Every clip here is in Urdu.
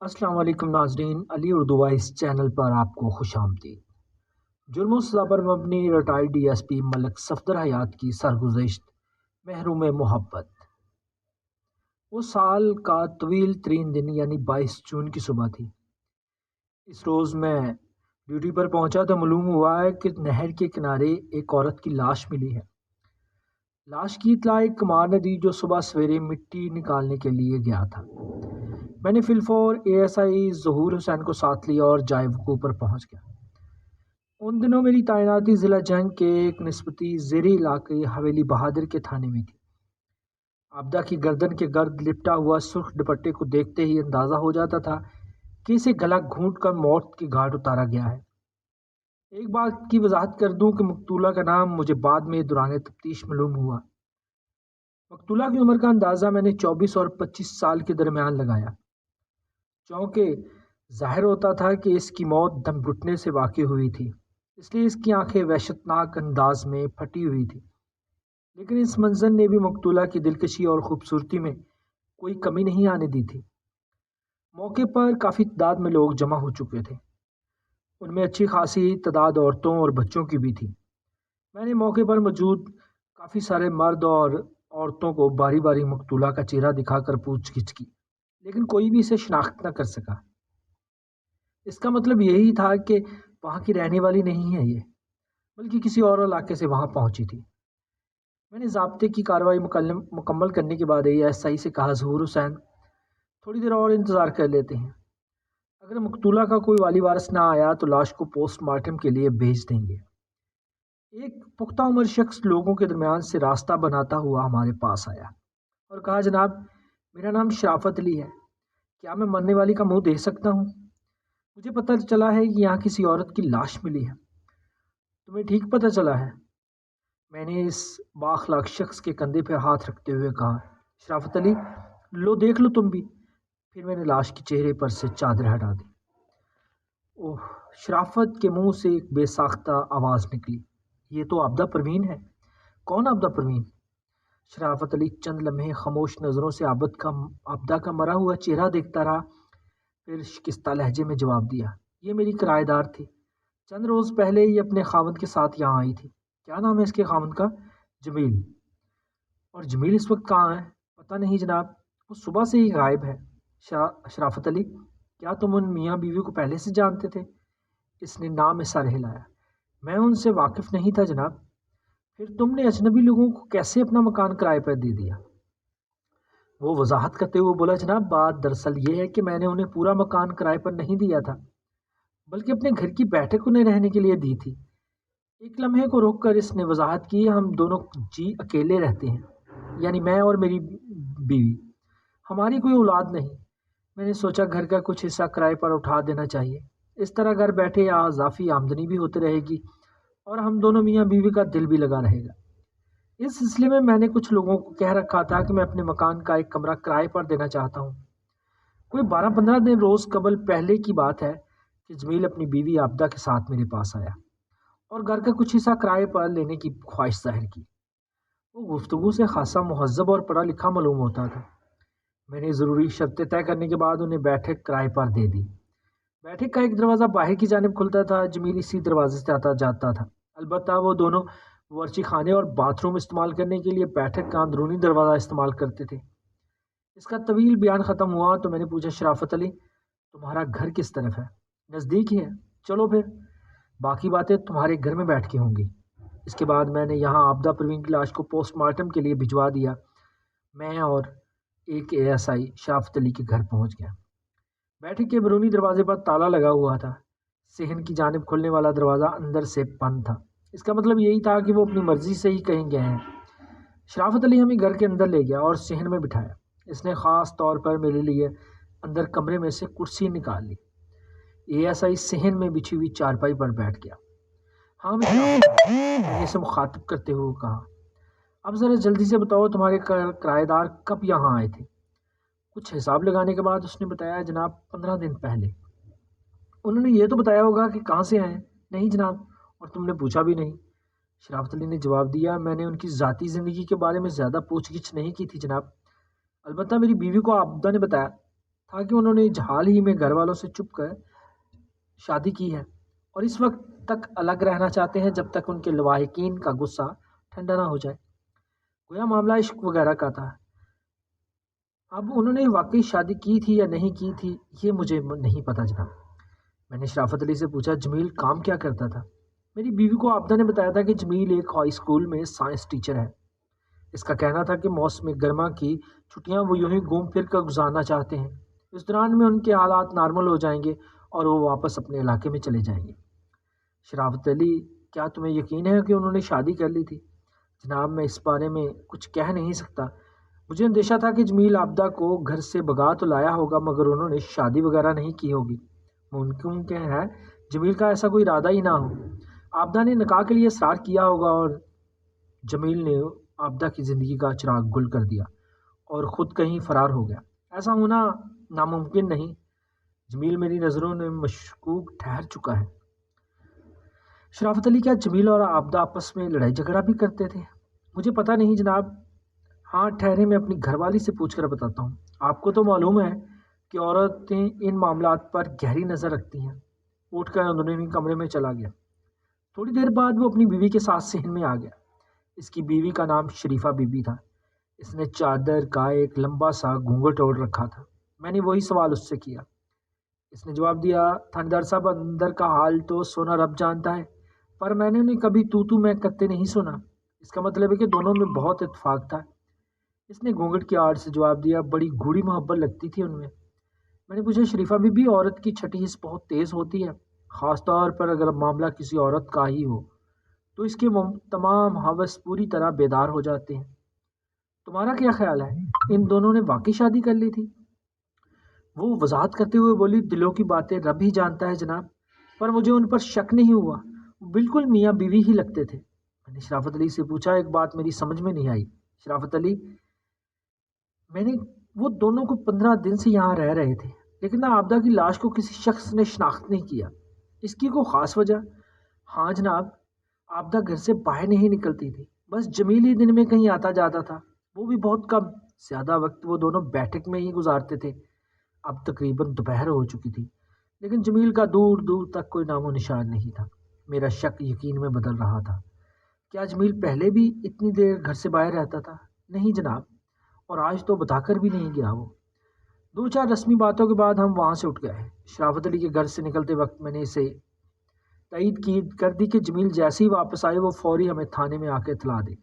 السلام علیکم ناظرین، علی اردو وائس چینل پر آپ کو خوش آمدید۔ جرم و سزا پر مبنی ریٹائرڈ ڈی ایس پی ملک صفدر حیات کی سرگزشت محروم محبت۔ وہ سال کا طویل ترین دن یعنی 22 جون کی صبح تھی۔ اس روز میں ڈیوٹی پر پہنچا تو معلوم ہوا ہے کہ نہر کے کنارے ایک عورت کی لاش ملی ہے۔ لاش کی اطلاع ایک کمار نے دی جو صبح سویرے مٹی نکالنے کے لیے گیا تھا۔ میں نے فلفور اے ایس آئی ظہور حسین کو ساتھ لیا اور جائے وقوع پر پہنچ گیا۔ ان دنوں میری تعیناتی ضلع جنگ کے ایک نسبتی زیریں علاقے حویلی بہادر کے تھانے میں تھی۔ آبدہ کی گردن کے گرد لپٹا ہوا سرخ دوپٹے کو دیکھتے ہی اندازہ ہو جاتا تھا کہ اسے گلا گھونٹ کر موت کی گھاٹ اتارا گیا ہے۔ ایک بات کی وضاحت کر دوں کہ مقتولہ کا نام مجھے بعد میں دوران تفتیش معلوم ہوا۔ مقتولہ کی عمر کا اندازہ میں نے 24 اور 25 سال کے درمیان لگایا، چونکہ ظاہر ہوتا تھا کہ اس کی موت دم گھٹنے سے واقع ہوئی تھی، اس لیے اس کی آنکھیں وحشتناک انداز میں پھٹی ہوئی تھی۔ لیکن اس منظر نے بھی مقتولہ کی دلکشی اور خوبصورتی میں کوئی کمی نہیں آنے دی تھی۔ موقع پر کافی تعداد میں لوگ جمع ہو چکے تھے، ان میں اچھی خاصی تعداد عورتوں اور بچوں کی بھی تھی۔ میں نے موقع پر موجود کافی سارے مرد اور عورتوں کو باری باری مقتولہ کا چہرہ دکھا کر پوچھ گچھ کی، لیکن کوئی بھی اسے شناخت نہ کر سکا۔ اس کا مطلب یہی تھا کہ وہاں کی رہنے والی نہیں ہے یہ، بلکہ کسی اور علاقے سے وہاں پہنچی تھی۔ میں نے ضابطے کی کارروائی مکمل کرنے کے بعد اے ایس آئی سے کہا، ظہور حسین، تھوڑی دیر اور انتظار کر لیتے ہیں۔ اگر مقتولہ کا کوئی والی وارث نہ آیا تو لاش کو پوسٹ مارٹم کے لیے بھیج دیں گے۔ ایک پختہ عمر شخص لوگوں کے درمیان سے راستہ بناتا ہوا ہمارے پاس آیا اور کہا، جناب، میرا نام شرافت علی ہے، کیا میں مرنے والی کا منہ دیکھ سکتا ہوں؟ مجھے پتہ چلا ہے کہ یہاں کسی عورت کی لاش ملی ہے۔ تمہیں ٹھیک پتہ چلا ہے؟ میں نے اس بااخلاق شخص کے کندھے پہ ہاتھ رکھتے ہوئے کہا، شرافت علی، لو دیکھ لو تم بھی۔ پھر میں نے لاش کے چہرے پر سے چادر ہٹا دی۔ اوہ! شرافت کے منہ سے ایک بے ساختہ آواز نکلی، یہ تو آبدہ پروین ہے۔ کون آبدہ پروین؟ شرافت علی چند لمحے خاموش نظروں سے آبدہ کا مرا ہوا چہرہ دیکھتا رہا، پھر شکستہ لہجے میں جواب دیا، یہ میری کرایہ دار تھی، چند روز پہلے یہ اپنے خاوند کے ساتھ یہاں آئی تھی۔ کیا نام ہے اس کے خاوند کا؟ جمیل۔ اور جمیل اس وقت کہاں ہے؟ پتہ نہیں جناب، وہ صبح سے ہی غائب ہے۔ شرافت علی، کیا تم ان میاں بیوی کو پہلے سے جانتے تھے؟ اس نے نام میں سر ہلایا۔ میں ان سے واقف نہیں تھا جناب۔ پھر تم نے اجنبی لوگوں کو کیسے اپنا مکان کرائے پر دے دیا؟ وہ وضاحت کرتے ہوئے بولا، جناب، بات دراصل یہ ہے کہ میں نے انہیں پورا مکان کرائے پر نہیں دیا تھا، بلکہ اپنے گھر کی بیٹھک انہیں رہنے کے لیے دی تھی۔ ایک لمحے کو روک کر اس نے وضاحت کی، ہم دونوں جی اکیلے رہتے ہیں، یعنی میں اور میری بیوی، ہماری کوئی اولاد نہیں۔ میں نے سوچا گھر کا کچھ حصہ کرائے پر اٹھا دینا چاہیے، اس طرح گھر بیٹھے اضافی آمدنی بھی ہوتی رہے گی اور ہم دونوں میاں بیوی کا دل بھی لگا رہے گا۔ اس سلسلے میں نے کچھ لوگوں کو کہہ رکھا تھا کہ میں اپنے مکان کا ایک کمرہ کرائے پر دینا چاہتا ہوں۔ کوئی 12-15 دن روز قبل پہلے کی بات ہے کہ جمیل اپنی بیوی آبدہ کے ساتھ میرے پاس آیا اور گھر کا کچھ حصہ کرائے پر لینے کی خواہش ظاہر کی۔ وہ گفتگو سے خاصا مہذب اور پڑھا لکھا معلوم ہوتا تھا۔ میں نے ضروری شرطیں طے کرنے کے بعد انہیں بیٹھک کرائے پر دے دی۔ بیٹھک کا ایک دروازہ باہر کی جانب کھلتا تھا، جمیل اسی دروازے سے آتا جاتا تھا۔ البتہ وہ دونوں ورچی خانے اور باتھ روم استعمال کرنے کے لیے بیٹھک کا اندرونی دروازہ استعمال کرتے تھے۔ اس کا طویل بیان ختم ہوا تو میں نے پوچھا، شرافت علی، تمہارا گھر کس طرف ہے؟ نزدیک ہی ہے، چلو پھر باقی باتیں تمہارے گھر میں بیٹھ کے ہوں گی۔ اس کے بعد میں نے یہاں آبدہ پروین کی لاش کو پوسٹ مارٹم کے لیے بھجوا دیا۔ میں اور ایک اے ایس آئی شرافت علی کے گھر پہنچ گیا۔ بیٹھک کے بیرونی دروازے پر تالا لگا ہوا تھا، صحن کی جانب کھلنے والا دروازہ اندر سے بند تھا۔ اس کا مطلب یہی تھا کہ وہ اپنی مرضی سے ہی کہیں گئے ہیں۔ شرافت علی ہمیں گھر کے اندر لے گیا اور صحن میں بٹھایا۔ اس نے خاص طور پر میرے لیے اندر کمرے میں سے کرسی نکال لی۔ اے ایس آئی صحن میں بچھی ہوئی چارپائی پر بیٹھ گیا۔ ہاں میں نے اسے مخاطب کرتے ہوئے کہا، اب ذرا جلدی سے بتاؤ تمہارے کرایہ دار کب یہاں آئے تھے؟ کچھ حساب لگانے کے بعد اس نے بتایا، جناب 15 دن پہلے۔ انہوں نے یہ تو بتایا ہوگا کہ کہاں سے آئے؟ نہیں جناب، اور تم نے پوچھا بھی نہیں؟ شرافت علی نے جواب دیا، میں نے ان کی ذاتی زندگی کے بارے میں زیادہ پوچھ گچھ نہیں کی تھی جناب، البتہ میری بیوی کو آبدہ نے بتایا تھا کہ انہوں نے حال ہی میں گھر والوں سے چھپ کر شادی کی ہے اور اس وقت تک الگ رہنا چاہتے ہیں جب تک ان کے لواحقین کا غصہ ٹھنڈا نہ ہو جائے۔ گویا معاملہ عشق وغیرہ کا تھا۔ اب انہوں نے واقعی شادی کی تھی یا نہیں کی تھی یہ مجھے نہیں پتا جناب۔ میں نے شرافت علی سے پوچھا جمیل کام کیا کرتا تھا؟ میری بیوی کو عابدہ نے بتایا تھا کہ جمیل ایک ہائی اسکول میں سائنس ٹیچر ہے۔ اس کا کہنا تھا کہ موسم گرما کی چھٹیاں وہ یوں ہی گھوم پھر کر گزارنا چاہتے ہیں۔ اس دوران میں ان کے حالات نارمل ہو جائیں گے اور وہ واپس اپنے علاقے میں چلے جائیں گے۔ شرافت علی کیا تمہیں یقین ہے کہ انہوں نے شادی کر لی تھی؟ جناب میں اس بارے میں کچھ کہہ نہیں سکتا۔ مجھے اندیشہ تھا کہ جمیل عابدہ کو گھر سے بھگا تو لایا ہوگا مگر انہوں نے شادی وغیرہ نہیں کی ہوگی۔ ممکن ہے جمیل کا ایسا کوئی ارادہ ہی نہ ہو۔ عابدہ نے نکاح کے لیے اصرار کیا ہوگا اور جمیل نے عابدہ کی زندگی کا چراغ گل کر دیا اور خود کہیں فرار ہو گیا۔ ایسا ہونا ناممکن نہیں۔ جمیل میری نظروں میں مشکوک ٹھہر چکا ہے۔ شرافت علی کیا جمیل اور عابدہ آپس میں لڑائی جھگڑا بھی کرتے تھے؟ مجھے پتہ نہیں جناب۔ ہاں ٹھہرے میں اپنی گھر والی سے پوچھ کر بتاتا ہوں۔ آپ کو تو معلوم ہے کہ عورتیں ان معاملات پر گہری نظر رکھتی ہیں۔ اٹھ کر اندرونی کمرے میں چلا گیا۔ تھوڑی دیر بعد وہ اپنی بیوی کے ساتھ صحن میں آ گیا۔ اس کی بیوی کا نام شریفہ بی بی تھا۔ اس نے چادر کا ایک لمبا سا گھونگھٹ اوڑھ رکھا تھا۔ میں نے وہی سوال اس سے کیا۔ اس نے جواب دیا تھاندار صاحب اندر کا حال تو سونا رب جانتا ہے پر میں نے انہیں کبھی تو میں کرتے نہیں سنا۔ اس کا مطلب ہے کہ دونوں میں بہت اتفاق تھا۔ اس نے گھونگھٹ کی آڑ سے جواب دیا بڑی گوڑھی محبت لگتی تھی ان میں۔ میں نے پوچھا شریفہ بی بی عورت کی چھٹی حس بہت تیز ہوتی ہے خاص طور پر اگر معاملہ کسی عورت کا ہی ہو تو اس کے تمام حوث پوری طرح بیدار ہو جاتے ہیں۔ تمہارا کیا خیال ہے ان دونوں نے واقعی شادی کر لی تھی؟ وہ وضاحت کرتے ہوئے بولی دلوں کی باتیں رب ہی جانتا ہے جناب پر مجھے ان پر شک نہیں ہوا۔ بالکل میاں بیوی ہی لگتے تھے۔ میں نے شرافت علی سے پوچھا ایک بات میری سمجھ میں نہیں آئی شرافت علی وہ دونوں کو 15 دن سے یہاں رہ رہے تھے لیکن عابدہ کی لاش کو کسی شخص نے شناخت نہیں کیا۔ اس کی کوئی خاص وجہ؟ ہاں جناب عابدہ گھر سے باہر نہیں نکلتی تھی بس جمیل ہی دن میں کہیں آتا جاتا تھا وہ بھی بہت کم۔ زیادہ وقت وہ دونوں بیٹھک میں ہی گزارتے تھے۔ اب تقریباً دوپہر ہو چکی تھی لیکن جمیل کا دور دور تک کوئی نام و نشان نہیں تھا۔ میرا شک یقین میں بدل رہا تھا۔ کیا جمیل پہلے بھی اتنی دیر گھر سے باہر رہتا تھا؟ نہیں جناب اور آج تو بتا کر بھی نہیں گیا وہ۔ 2-4 رسمی باتوں کے بعد ہم وہاں سے اٹھ گئے۔ شرافت علی کے گھر سے نکلتے وقت میں نے اسے تائید کر دی کہ جمیل جیسے ہی واپس آئے وہ فوری ہمیں تھانے میں آ کے اطلاع دے۔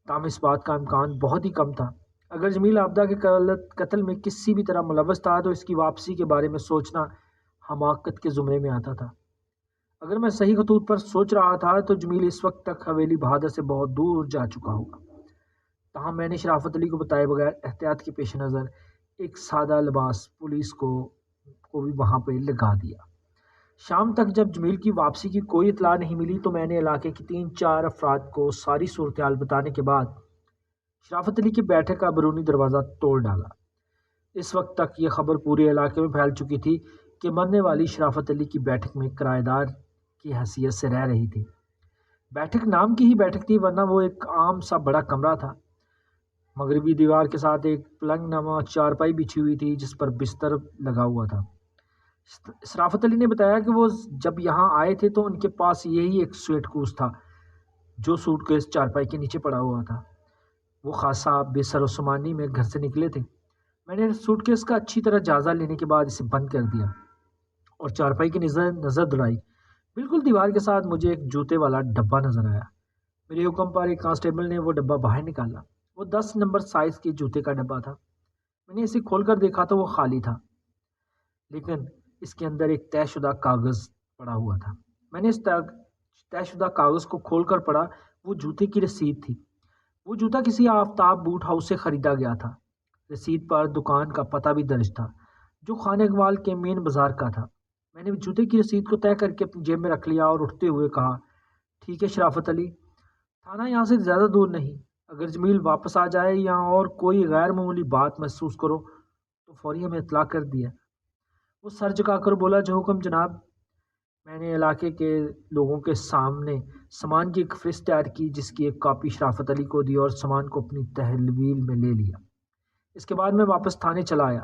تاہم اس بات کا امکان بہت ہی کم تھا۔ اگر جمیل عابدہ کے قتل میں کسی بھی طرح ملوث تھا تو اس کی واپسی کے بارے میں سوچنا حماقت کے زمرے میں آتا تھا۔ اگر میں صحیح خطوط پر سوچ رہا تھا تو جمیل اس وقت تک حویلی بہادر سے بہت دور جا چکا ہوگا۔ تاہم میں نے شرافت علی کو بتائے بغیر احتیاط کے پیش نظر ایک سادہ لباس پولیس کو بھی وہاں پہ لگا دیا۔ شام تک جب جمیل کی واپسی کی کوئی اطلاع نہیں ملی تو میں نے علاقے کی 3-4 افراد کو ساری صورتحال بتانے کے بعد شرافت علی کی بیٹھک کا برونی دروازہ توڑ ڈالا۔ اس وقت تک یہ خبر پورے علاقے میں پھیل چکی تھی کہ مرنے والی شرافت علی کی بیٹھک میں کرایہ دار کی حیثیت سے رہ رہی تھی۔ بیٹھک نام کی ہی بیٹھک تھی ورنہ وہ ایک عام سا بڑا کمرہ تھا۔ مغربی دیوار کے ساتھ ایک پلنگ نما چارپائی بچھی ہوئی تھی جس پر بستر لگا ہوا تھا۔ شرافت علی نے بتایا کہ وہ جب یہاں آئے تھے تو ان کے پاس یہی ایک سویٹ کوس تھا جو سوٹ کیس چارپائی کے نیچے پڑا ہوا تھا۔ وہ خاصا بے سر و سامانی میں گھر سے نکلے تھے۔ میں نے سوٹ کیس کا اچھی طرح جائزہ لینے کے بعد اسے بند کر دیا اور چارپائی کی نظر دلائی۔ بالکل دیوار کے ساتھ مجھے ایک جوتے والا ڈبہ نظر آیا۔ میرے حکم پر ایک کانسٹیبل نے وہ ڈبہ باہر نکالا۔ وہ 10 نمبر سائز کے جوتے کا ڈبہ تھا۔ میں نے اسے کھول کر دیکھا تو وہ خالی تھا لیکن اس کے اندر ایک طے شدہ کاغذ پڑا ہوا تھا۔ میں نے اس طے شدہ کاغذ کو کھول کر پڑھا۔ وہ جوتے کی رسید تھی۔ وہ جوتا کسی آفتاب بوٹ ہاؤس سے خریدا گیا تھا۔ رسید پر دکان کا پتہ بھی درج تھا جو خانہ اقبال کے مین بازار کا تھا۔ میں نے جوتے کی رسید کو طے کر کے اپنی جیب میں رکھ لیا اور اٹھتے ہوئے کہا ٹھیک ہے شرافت علی تھانہ یہاں سے زیادہ دور نہیں۔ اگر جمیل واپس آ جائے یا اور کوئی غیر معمولی بات محسوس کرو تو فوری ہمیں اطلاع کر دیا۔ وہ سر جھکا کر بولا جو حکم جناب۔ میں نے علاقے کے لوگوں کے سامنے سامان کی ایک فہرست تیار کی جس کی ایک کاپی شرافت علی کو دی اور سامان کو اپنی تحویل میں لے لیا۔ اس کے بعد میں واپس تھانے چلا آیا۔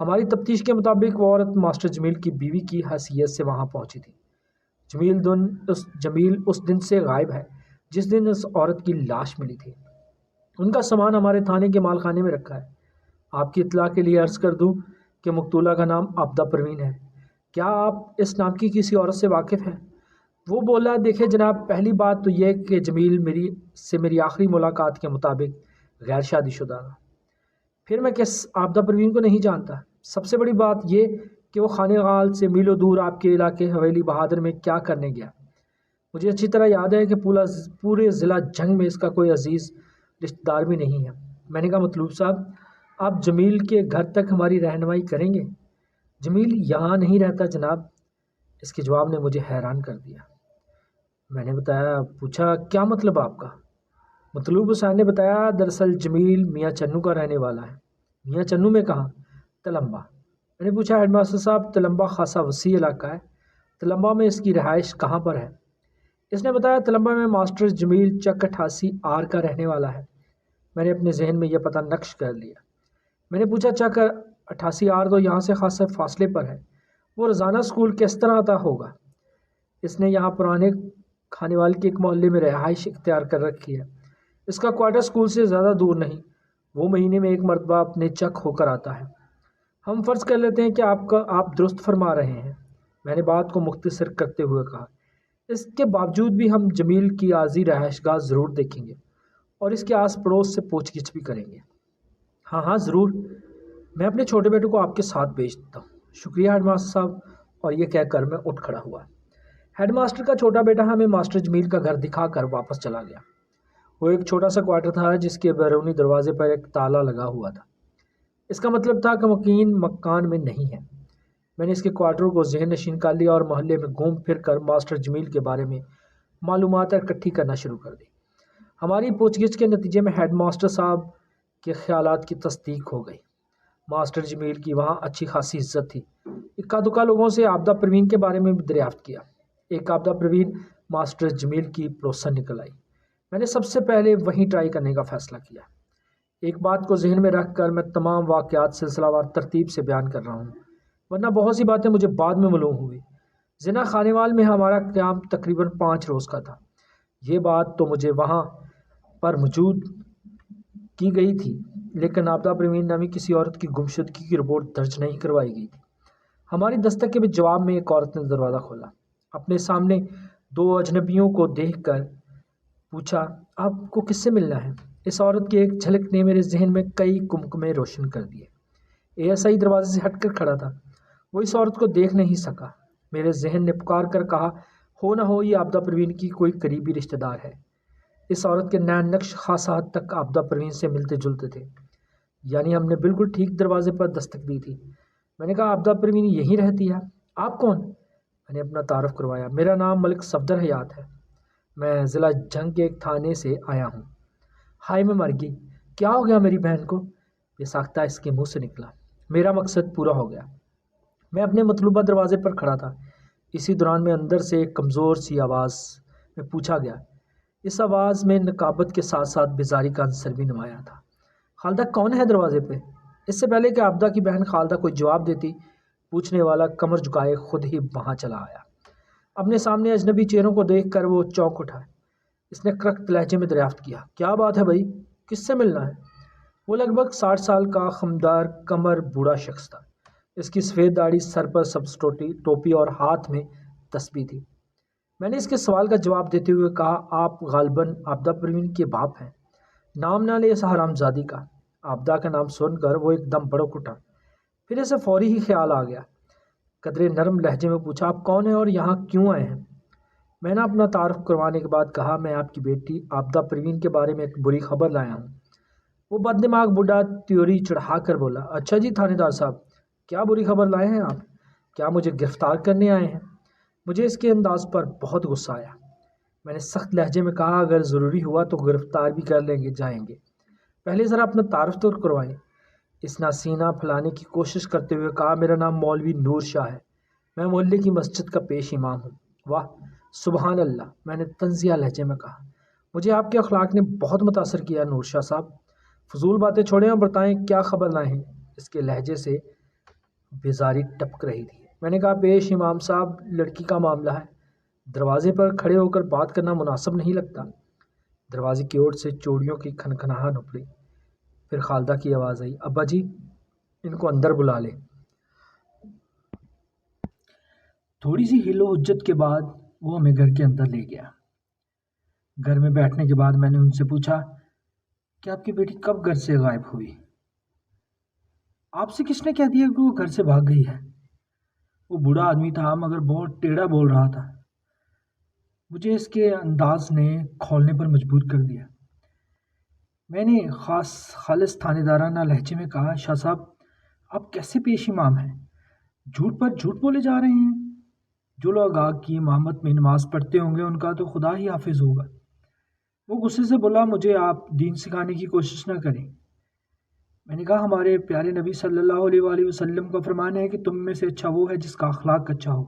ہماری تفتیش کے مطابق وہ عورت ماسٹر جمیل کی بیوی کی حیثیت سے وہاں پہنچی تھی۔ جمیل اس دن سے غائب ہے جس دن اس عورت کی لاش ملی تھی۔ ان کا سامان ہمارے تھانے کے مال خانے میں رکھا ہے۔ آپ کی اطلاع کے لیے عرض کر دوں کہ مقتولہ کا نام عابدہ پروین ہے۔ کیا آپ اس نام کی کسی عورت سے واقف ہیں؟ وہ بولا، دیکھیں جناب، پہلی بات تو یہ کہ جمیل میری آخری ملاقات کے مطابق غیر شادی شدہ تھا۔ پھر میں کس عابدہ پروین کو نہیں جانتا؟ سب سے بڑی بات یہ کہ وہ خانہ غال سے میلوں دور آپ کے علاقے حویلی بہادر میں کیا کرنے گیا۔ مجھے اچھی طرح یاد ہے کہ پورے ضلع جنگ میں اس کا کوئی عزیز رشتہ دار بھی نہیں ہے۔ میں نے کہا، مطلوب صاحب، آپ جمیل کے گھر تک ہماری رہنمائی کریں گے؟ جمیل یہاں نہیں رہتا جناب۔ اس کے جواب نے مجھے حیران کر دیا۔ میں نے پوچھا، کیا مطلب آپ کا؟ مطلوب حسین نے بتایا، دراصل جمیل میاں چنو کا رہنے والا ہے۔ میاں چنو میں کہاں؟ تلمبا۔ میں نے پوچھا، ہیڈ ماسٹر صاحب، تلمبا خاصا وسیع علاقہ ہے، تلمبا میں اس کی رہائش کہاں پر ہے؟ اس نے بتایا، تلمبا میں ماسٹر جمیل چک 88 آر کا رہنے والا ہے۔ میں نے اپنے ذہن میں یہ پتہ نقش کر لیا۔ میں نے پوچھا، چک 88 آر تو یہاں سے خاصے فاصلے پر ہے، وہ روزانہ اسکول کس طرح آتا ہوگا؟ اس نے یہاں پرانے کھانے والے کے ایک محلے میں رہائش اختیار کر رکھی ہے۔ اس کا کوارٹر اسکول سے زیادہ دور نہیں، وہ مہینے میں ایک مرتبہ اپنے چک ہو کر آتا ہے۔ ہم فرض کر لیتے ہیں کہ آپ درست فرما رہے ہیں، میں نے بات کو مختصر کرتے ہوئے کہا۔ اس کے باوجود بھی ہم جمیل کی عارضی رہائش گاہ ضرور دیکھیں گے اور اس کے آس پڑوس سے پوچھ گچھ بھی کریں گے۔ ہاں ضرور، میں اپنے چھوٹے بیٹے کو آپ کے ساتھ بھیج دیتا ہوں۔ شکریہ ہیڈ ماسٹر صاحب، اور یہ کہہ کر میں اٹھ کھڑا ہوا۔ ہیڈ ماسٹر کا چھوٹا بیٹا ہمیں ماسٹر جمیل کا گھر دکھا کر واپس چلا گیا۔ وہ ایک چھوٹا سا کوارٹر تھا جس کے بیرونی دروازے پر ایک تالا لگا ہوا تھا۔ اس کا مطلب تھا کہ مکان میں نہیں ہے۔ میں نے اس کے کوارٹروں کو ذہن نشین کر لیا اور محلے میں گھوم پھر کر ماسٹر جمیل کے بارے میں معلومات اکٹھی کرنا شروع کر دی۔ ہماری پوچھ گچھ کے نتیجے میں ہیڈ ماسٹر صاحب کے خیالات کی تصدیق ہو گئی۔ ماسٹر جمیل کی وہاں اچھی خاصی عزت تھی۔ اکا دکا لوگوں سے عابدہ پروین کے بارے میں بھی دریافت کیا۔ ایک عابدہ پروین ماسٹر جمیل کی پڑوسن نکل آئی۔ میں نے سب سے پہلے وہیں ٹرائی کرنے کا فیصلہ کیا۔ ایک بات کو ذہن میں رکھ کر میں تمام واقعات سلسلہ وار ترتیب سے بیان کر رہا ہوں، ورنہ بہت سی باتیں مجھے بعد میں معلوم ہوئی۔ زنا خانے وال میں ہمارا قیام تقریباً 5 روز کا تھا۔ یہ بات تو مجھے وہاں پر موجود کی گئی تھی، لیکن عابدہ پروین نامی کسی عورت کی گمشدگی کی رپورٹ درج نہیں کروائی گئی تھی۔ ہماری دستک کے جواب میں ایک عورت نے دروازہ کھولا۔ اپنے سامنے 2 اجنبیوں کو دیکھ کر پوچھا، آپ کو کس سے ملنا ہے؟ اس عورت کی ایک جھلک نے میرے ذہن میں کئی کمکمے روشن کر دیے۔ ASI دروازے سے ہٹ کر کھڑا تھا، وہ اس عورت کو دیکھ نہیں سکا۔ میرے ذہن نے پکار کر کہا، ہو نہ ہو یہ عابدہ پروین کی کوئی قریبی رشتہ دار ہے۔ اس عورت کے نین نقش خاصا حد تک عابدہ پروین سے ملتے جلتے تھے، یعنی ہم نے بالکل ٹھیک دروازے پر دستک دی تھی۔ میں نے کہا، عابدہ پروین یہیں رہتی ہے؟ آپ کون؟ میں نے اپنا تعارف کروایا۔ میرا نام ملک صفدر حیات ہے، میں ضلع جنگ کے ایک تھانے سے آیا ہوں۔ ہائے، میں مر گئی، کیا ہو گیا میری بہن کو؟ یہ ساختہ اس کے منہ سے نکلا۔ میرا مقصد پورا ہو گیا۔ میں اپنے مطلوبہ دروازے پر کھڑا تھا۔ اسی دوران میں اندر سے ایک کمزور سی آواز میں پوچھا گیا۔ اس آواز میں نقابت کے ساتھ ساتھ بیزاری کا عنصر بھی نمایاں تھا۔ خالدہ کون ہے دروازے پہ؟ اس سے پہلے کہ عابدہ کی بہن خالدہ کوئی جواب دیتی، پوچھنے والا کمر جھکائے خود ہی وہاں چلا آیا۔ اپنے سامنے اجنبی چہروں کو دیکھ کر وہ چونک اٹھا۔ اس نے کرخت لہجے میں دریافت کیا، کیا بات ہے بھائی، کس سے ملنا ہے؟ وہ لگ بھگ 60 سال کا خمدار کمر بوڑھا شخص تھا۔ اس کی سفید داڑھی، سر پر سبز ٹوپی اور ہاتھ میں تسبیح تھی۔ میں نے اس کے سوال کا جواب دیتے ہوئے کہا، آپ غالباً عابدہ پروین کے باپ ہیں؟ نام نہ لے اس حرام زادی کا۔ عابدہ کا نام سن کر وہ ایک دم بڑک اٹھا، پھر اسے فوری ہی خیال آ گیا۔ قدرے نرم لہجے میں پوچھا، آپ کون ہیں اور یہاں کیوں آئے ہیں؟ میں نے اپنا تعارف کروانے کے بعد کہا، میں آپ کی بیٹی عابدہ پروین کے بارے میں ایک بری خبر لایا ہوں۔ وہ بددماغ بوڑھا تیوری چڑھا کر بولا، اچھا جی تھانے دار صاحب، کیا بری خبر لائے ہیں آپ؟ کیا مجھے گرفتار کرنے آئے ہیں؟ مجھے اس کے انداز پر بہت غصہ آیا۔ میں نے سخت لہجے میں کہا، اگر ضروری ہوا تو گرفتار بھی کر جائیں گے، پہلے ذرا اپنا تعارف تو کروائیں۔ اس نے سینہ پھیلانے کی کوشش کرتے ہوئے کہا، میرا نام مولوی نور شاہ ہے، میں محلے کی مسجد کا پیش امام ہوں۔ واہ، سبحان اللہ، میں نے طنزیہ لہجے میں کہا، مجھے آپ کے اخلاق نے بہت متاثر کیا نور شاہ صاحب۔ فضول باتیں چھوڑیں اور بتائیں کیا خبر لائے ہیں۔ اس کے لہجے سے بیزاری ٹپک رہی تھی۔ میں نے کہا پیش امام صاحب، لڑکی کا معاملہ ہے، دروازے پر کھڑے ہو کر بات کرنا مناسب نہیں لگتا۔ دروازے کی اوٹ سے چوڑیوں کی کھنکھناہٹ نکلی۔ پھر خالدہ کی آواز آئی، ابا جی ان کو اندر بلا لے۔ تھوڑی سی ہل و حجت کے بعد وہ ہمیں گھر کے اندر لے گیا۔ گھر میں بیٹھنے کے بعد میں نے ان سے پوچھا کہ آپ کی بیٹی کب گھر سے غائب ہوئی؟ آپ سے کس نے کہہ دیا کہ وہ گھر سے بھاگ گئی ہے؟ وہ بوڑھا آدمی تھا مگر بہت ٹیڑھا بول رہا تھا۔ مجھے اس کے انداز نے کھولنے پر مجبور کر دیا۔ میں نے خالص تھانے دارانہ لہجے میں کہا، شاہ صاحب آپ کیسے پیش امام ہیں؟ جھوٹ پر جھوٹ بولے جا رہے ہیں۔ جو لوگ آگ کی امامت میں نماز پڑھتے ہوں گے ان کا تو خدا ہی حافظ ہوگا۔ وہ غصے سے بولا، مجھے آپ دین سکھانے کی کوشش نہ کریں۔ میں نے کہا ہمارے پیارے نبی صلی اللہ علیہ وآلہ وسلم کا فرمان ہے کہ تم میں سے اچھا وہ ہے جس کا اخلاق اچھا ہو۔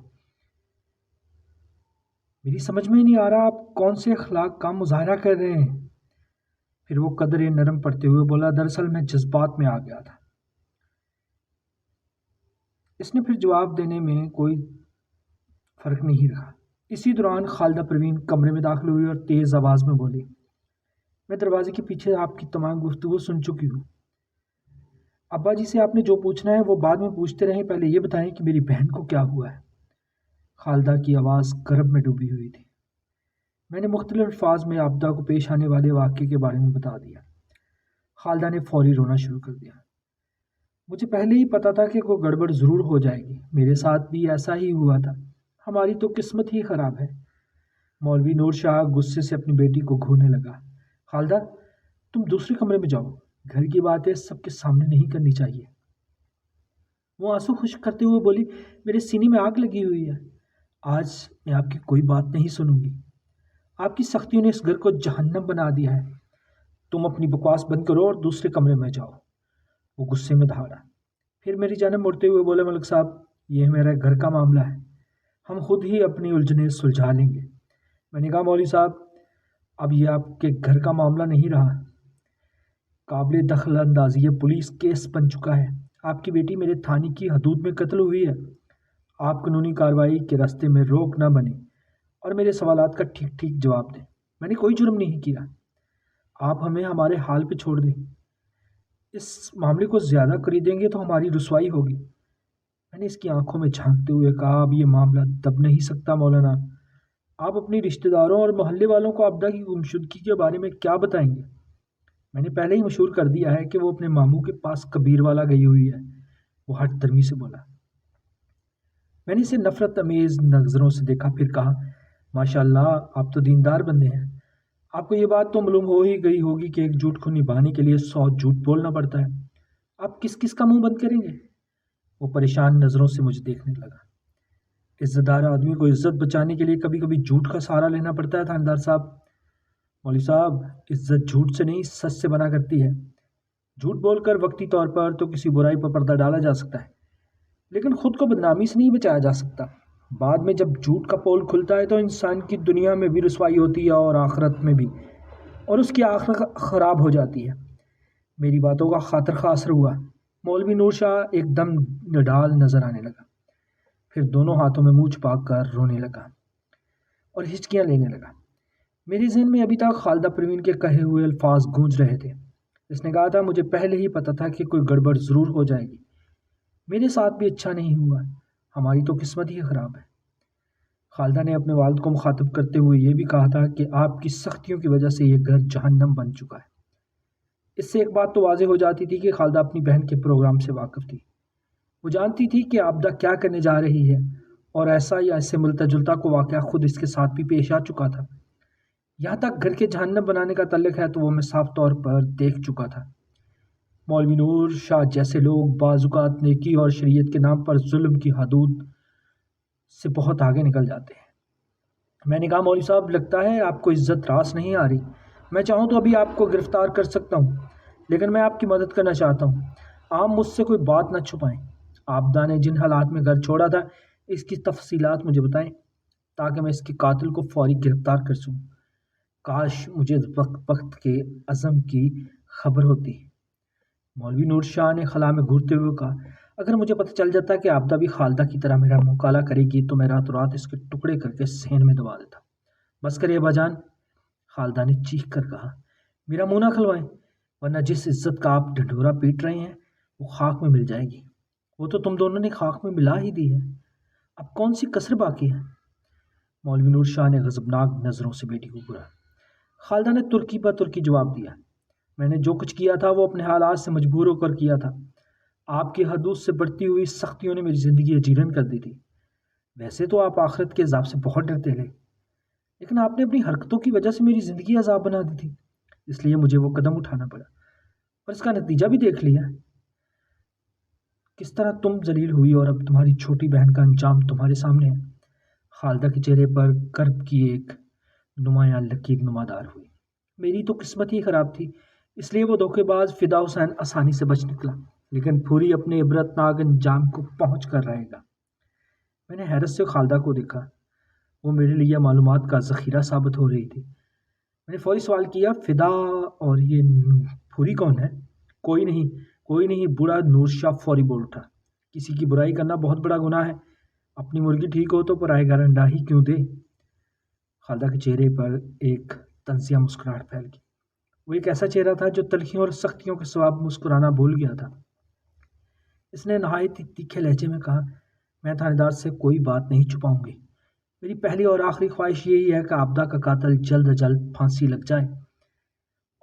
میری سمجھ میں نہیں آ رہا آپ کون سے اخلاق کا مظاہرہ کر رہے ہیں؟ پھر وہ قدرے نرم پڑتے ہوئے بولا، دراصل میں جذبات میں آ گیا تھا۔ اس نے پھر جواب دینے میں کوئی فرق نہیں رکھا۔ اسی دوران خالدہ پروین کمرے میں داخل ہوئی اور تیز آواز میں بولی، میں دروازے کے پیچھے آپ کی تمام گفتگو سن چکی ہوں۔ ابا جی سے آپ نے جو پوچھنا ہے وہ بعد میں پوچھتے رہیں، پہلے یہ بتائیں کہ میری بہن کو کیا ہوا ہے۔ خالدہ کی آواز کرب میں ڈوبی ہوئی تھی۔ میں نے مختلف الفاظ میں عابدہ کو پیش آنے والے واقعے کے بارے میں بتا دیا۔ خالدہ نے فوری رونا شروع کر دیا۔ مجھے پہلے ہی پتا تھا کہ کوئی گڑبڑ ضرور ہو جائے گی، میرے ساتھ بھی ایسا ہی ہوا تھا، ہماری تو قسمت ہی خراب ہے۔ مولوی نور شاہ غصے سے اپنی بیٹی کو گھورنے لگا، خالدہ تم دوسرے کمرے میں جاؤ، گھر کی باتیں سب کے سامنے نہیں کرنی چاہیے۔ وہ آنسو خشک کرتے ہوئے بولی، میرے سینے میں آگ لگی ہوئی ہے، آج میں آپ کی کوئی بات نہیں سنوں گی۔ آپ کی سختیوں نے اس گھر کو جہنم بنا دیا ہے، تم اپنی بکواس بند کرو اور دوسرے کمرے میں جاؤ۔ وہ غصے میں دھاڑا، پھر میری جانب مڑتے ہوئے بولے، ملک صاحب یہ میرا گھر کا معاملہ ہے، ہم خود ہی اپنی الجھنیں سلجھا لیں گے۔ میں نے کہا، مولوی صاحب اب یہ آپ کے گھر کا معاملہ نہیں رہا، قابل دخل اندازی پولیس کیس بن چکا ہے، آپ کی بیٹی میرے تھانے کی حدود میں قتل ہوئی ہے، آپ قانونی کارروائی کے راستے میں روک نہ بنیں اور میرے سوالات کا ٹھیک ٹھیک جواب دیں۔ میں نے کوئی جرم نہیں کیا، آپ ہمیں ہمارے حال پہ چھوڑ دیں، اس معاملے کو زیادہ کری دیں گے تو ہماری رسوائی ہوگی۔ میں نے اس کی آنکھوں میں جھانکتے ہوئے کہا، اب یہ معاملہ دب نہیں سکتا مولانا، آپ اپنی رشتہ داروں اور محلے والوں کو عابدہ کی گمشدگی کے بارے میں کیا بتائیں گے؟ میں نے پہلے ہی مشہور کر دیا ہے کہ وہ اپنے ماموں کے پاس کبیر والا گئی ہوئی ہے، وہ ہٹ درمی سے بولا۔ میں نے اسے نفرت امیز نظروں سے دیکھا، پھر کہا، ماشاء اللہ آپ تو دیندار بندے ہیں، آپ کو یہ بات تو معلوم ہو ہی گئی ہوگی کہ ایک جھوٹ کو نبھانے کے لیے 100 جھوٹ بولنا پڑتا ہے، آپ کس کس کا منہ بند کریں گے؟ وہ پریشان نظروں سے مجھے دیکھنے لگا۔ عزت دار آدمی کو عزت بچانے کے لیے کبھی کبھی جھوٹ کا سہارا لینا پڑتا ہے تھاندار صاحب۔ مولوی صاحب عزت جھوٹ سے نہیں سچ سے بنا کرتی ہے، جھوٹ بول کر وقتی طور پر تو کسی برائی پر پردہ ڈالا جا سکتا ہے لیکن خود کو بدنامی سے نہیں بچایا جا سکتا۔ بعد میں جب جھوٹ کا پول کھلتا ہے تو انسان کی دنیا میں بھی رسوائی ہوتی ہے اور آخرت میں بھی، اور اس کی آخرت خراب ہو جاتی ہے۔ میری باتوں کا خاطر خواہ اثر ہوا۔ مولوی نور شاہ ایک دم نڈال نظر آنے لگا، پھر دونوں ہاتھوں میں منہ چھپا کر رونے لگا اور ہچکیاں لینے لگا۔ میرے ذہن میں ابھی تک خالدہ پروین کے کہے ہوئے الفاظ گونج رہے تھے۔ اس نے کہا تھا، مجھے پہلے ہی پتا تھا کہ کوئی گڑبڑ ضرور ہو جائے گی، میرے ساتھ بھی اچھا نہیں ہوا، ہماری تو قسمت ہی خراب ہے۔ خالدہ نے اپنے والد کو مخاطب کرتے ہوئے یہ بھی کہا تھا کہ آپ کی سختیوں کی وجہ سے یہ گھر جہنم بن چکا ہے۔ اس سے ایک بات تو واضح ہو جاتی تھی کہ خالدہ اپنی بہن کے پروگرام سے واقف تھی، وہ جانتی تھی کہ عابدہ کیا کرنے جا رہی ہے، اور ایسا یا ایسے ملتا جلتا کو واقعہ خود اس کے ساتھ بھی پیش آ چکا تھا۔ یہاں تک گھر کے جہنم بنانے کا تعلق ہے تو وہ میں صاف طور پر دیکھ چکا تھا۔ مولوی نور شاہ جیسے لوگ بعض اوقات نیکی اور شریعت کے نام پر ظلم کی حدود سے بہت آگے نکل جاتے ہیں۔ میں نے کہا، مولوی صاحب لگتا ہے آپ کو عزت راس نہیں آ رہی، میں چاہوں تو ابھی آپ کو گرفتار کر سکتا ہوں، لیکن میں آپ کی مدد کرنا چاہتا ہوں، آپ مجھ سے کوئی بات نہ چھپائیں۔ عابدہ نے جن حالات میں گھر چھوڑا تھا اس کی تفصیلات مجھے بتائیں تاکہ میں اس کے قاتل کو فوری گرفتار کر سکوں۔ کاش مجھے وقت کے عزم کی خبر ہوتی۔ مولوی نور شاہ نے خلا میں گھورتے ہوئے کہا، اگر مجھے پتہ چل جاتا کہ آبدہ بھی خالدہ کی طرح میرا منہ کالا کرے گی تو میں راتوں رات اس کے ٹکڑے کر کے صحن میں دبا دیتا۔ بس کرے ابا جان، خالدہ نے چیخ کر کہا، میرا منہ نہ کھلوائیں، ورنہ جس عزت کا آپ ڈھنڈورا پیٹ رہے ہیں وہ خاک میں مل جائے گی۔ وہ تو تم دونوں نے خاک میں ملا ہی دی ہے، اب کون سی کسر باقی ہے؟ مولوی نور شاہ نے غضبناک نظروں سے بیٹی کو گھورا۔ خالدہ نے ترکی پر ترکی جواب دیا، میں نے جو کچھ کیا تھا وہ اپنے حالات سے مجبور ہو کر کیا تھا۔ آپ کی حدود سے بڑھتی ہوئی سختیوں نے میری زندگی اجیرن کر دی تھی۔ ویسے تو آپ آخرت کے عذاب سے بہت ڈرتے تھے، لیکن آپ نے اپنی حرکتوں کی وجہ سے میری زندگی عذاب بنا دی تھی، اس لیے مجھے وہ قدم اٹھانا پڑا، اور اس کا نتیجہ بھی دیکھ لیا کس طرح تم ذلیل ہوئی، اور اب تمہاری چھوٹی بہن کا انجام تمہارے سامنے ہے۔ خالدہ کے چہرے پر کرب کی ایک نمایاں لکیر نمادار ہوئی۔ میری تو قسمت ہی خراب تھی، اس لیے وہ دھوکے باز فدا حسین آسانی سے بچ نکلا، لیکن پھوری اپنے عبرتناک انجام کو پہنچ کر رہے گا۔ میں نے حیرت سے خالدہ کو دیکھا، وہ میرے لیے معلومات کا ذخیرہ ثابت ہو رہی تھی۔ میں نے فوری سوال کیا، فدا اور یہ پھوری کون ہے؟ کوئی نہیں، بوڑھا نور شاہ فوری بول اٹھا، کسی کی برائی کرنا بہت بڑا گناہ ہے، اپنی مرغی ٹھیک ہو تو پرائے گھر انڈا ہی کیوں دے؟ خالدہ کے چہرے پر ایک طنزیہ مسکراہٹ پھیل گئی۔ وہ ایک ایسا چہرہ تھا جو تلخیوں اور سختیوں کے سوا مسکرانا بھول گیا تھا۔ اس نے نہایت ہی تیکھے لہجے میں کہا، میں تھانے دار سے کوئی بات نہیں چھپاؤں گی، میری پہلی اور آخری خواہش یہی ہے کہ آبدہ کا قاتل جلد از جلد پھانسی لگ جائے۔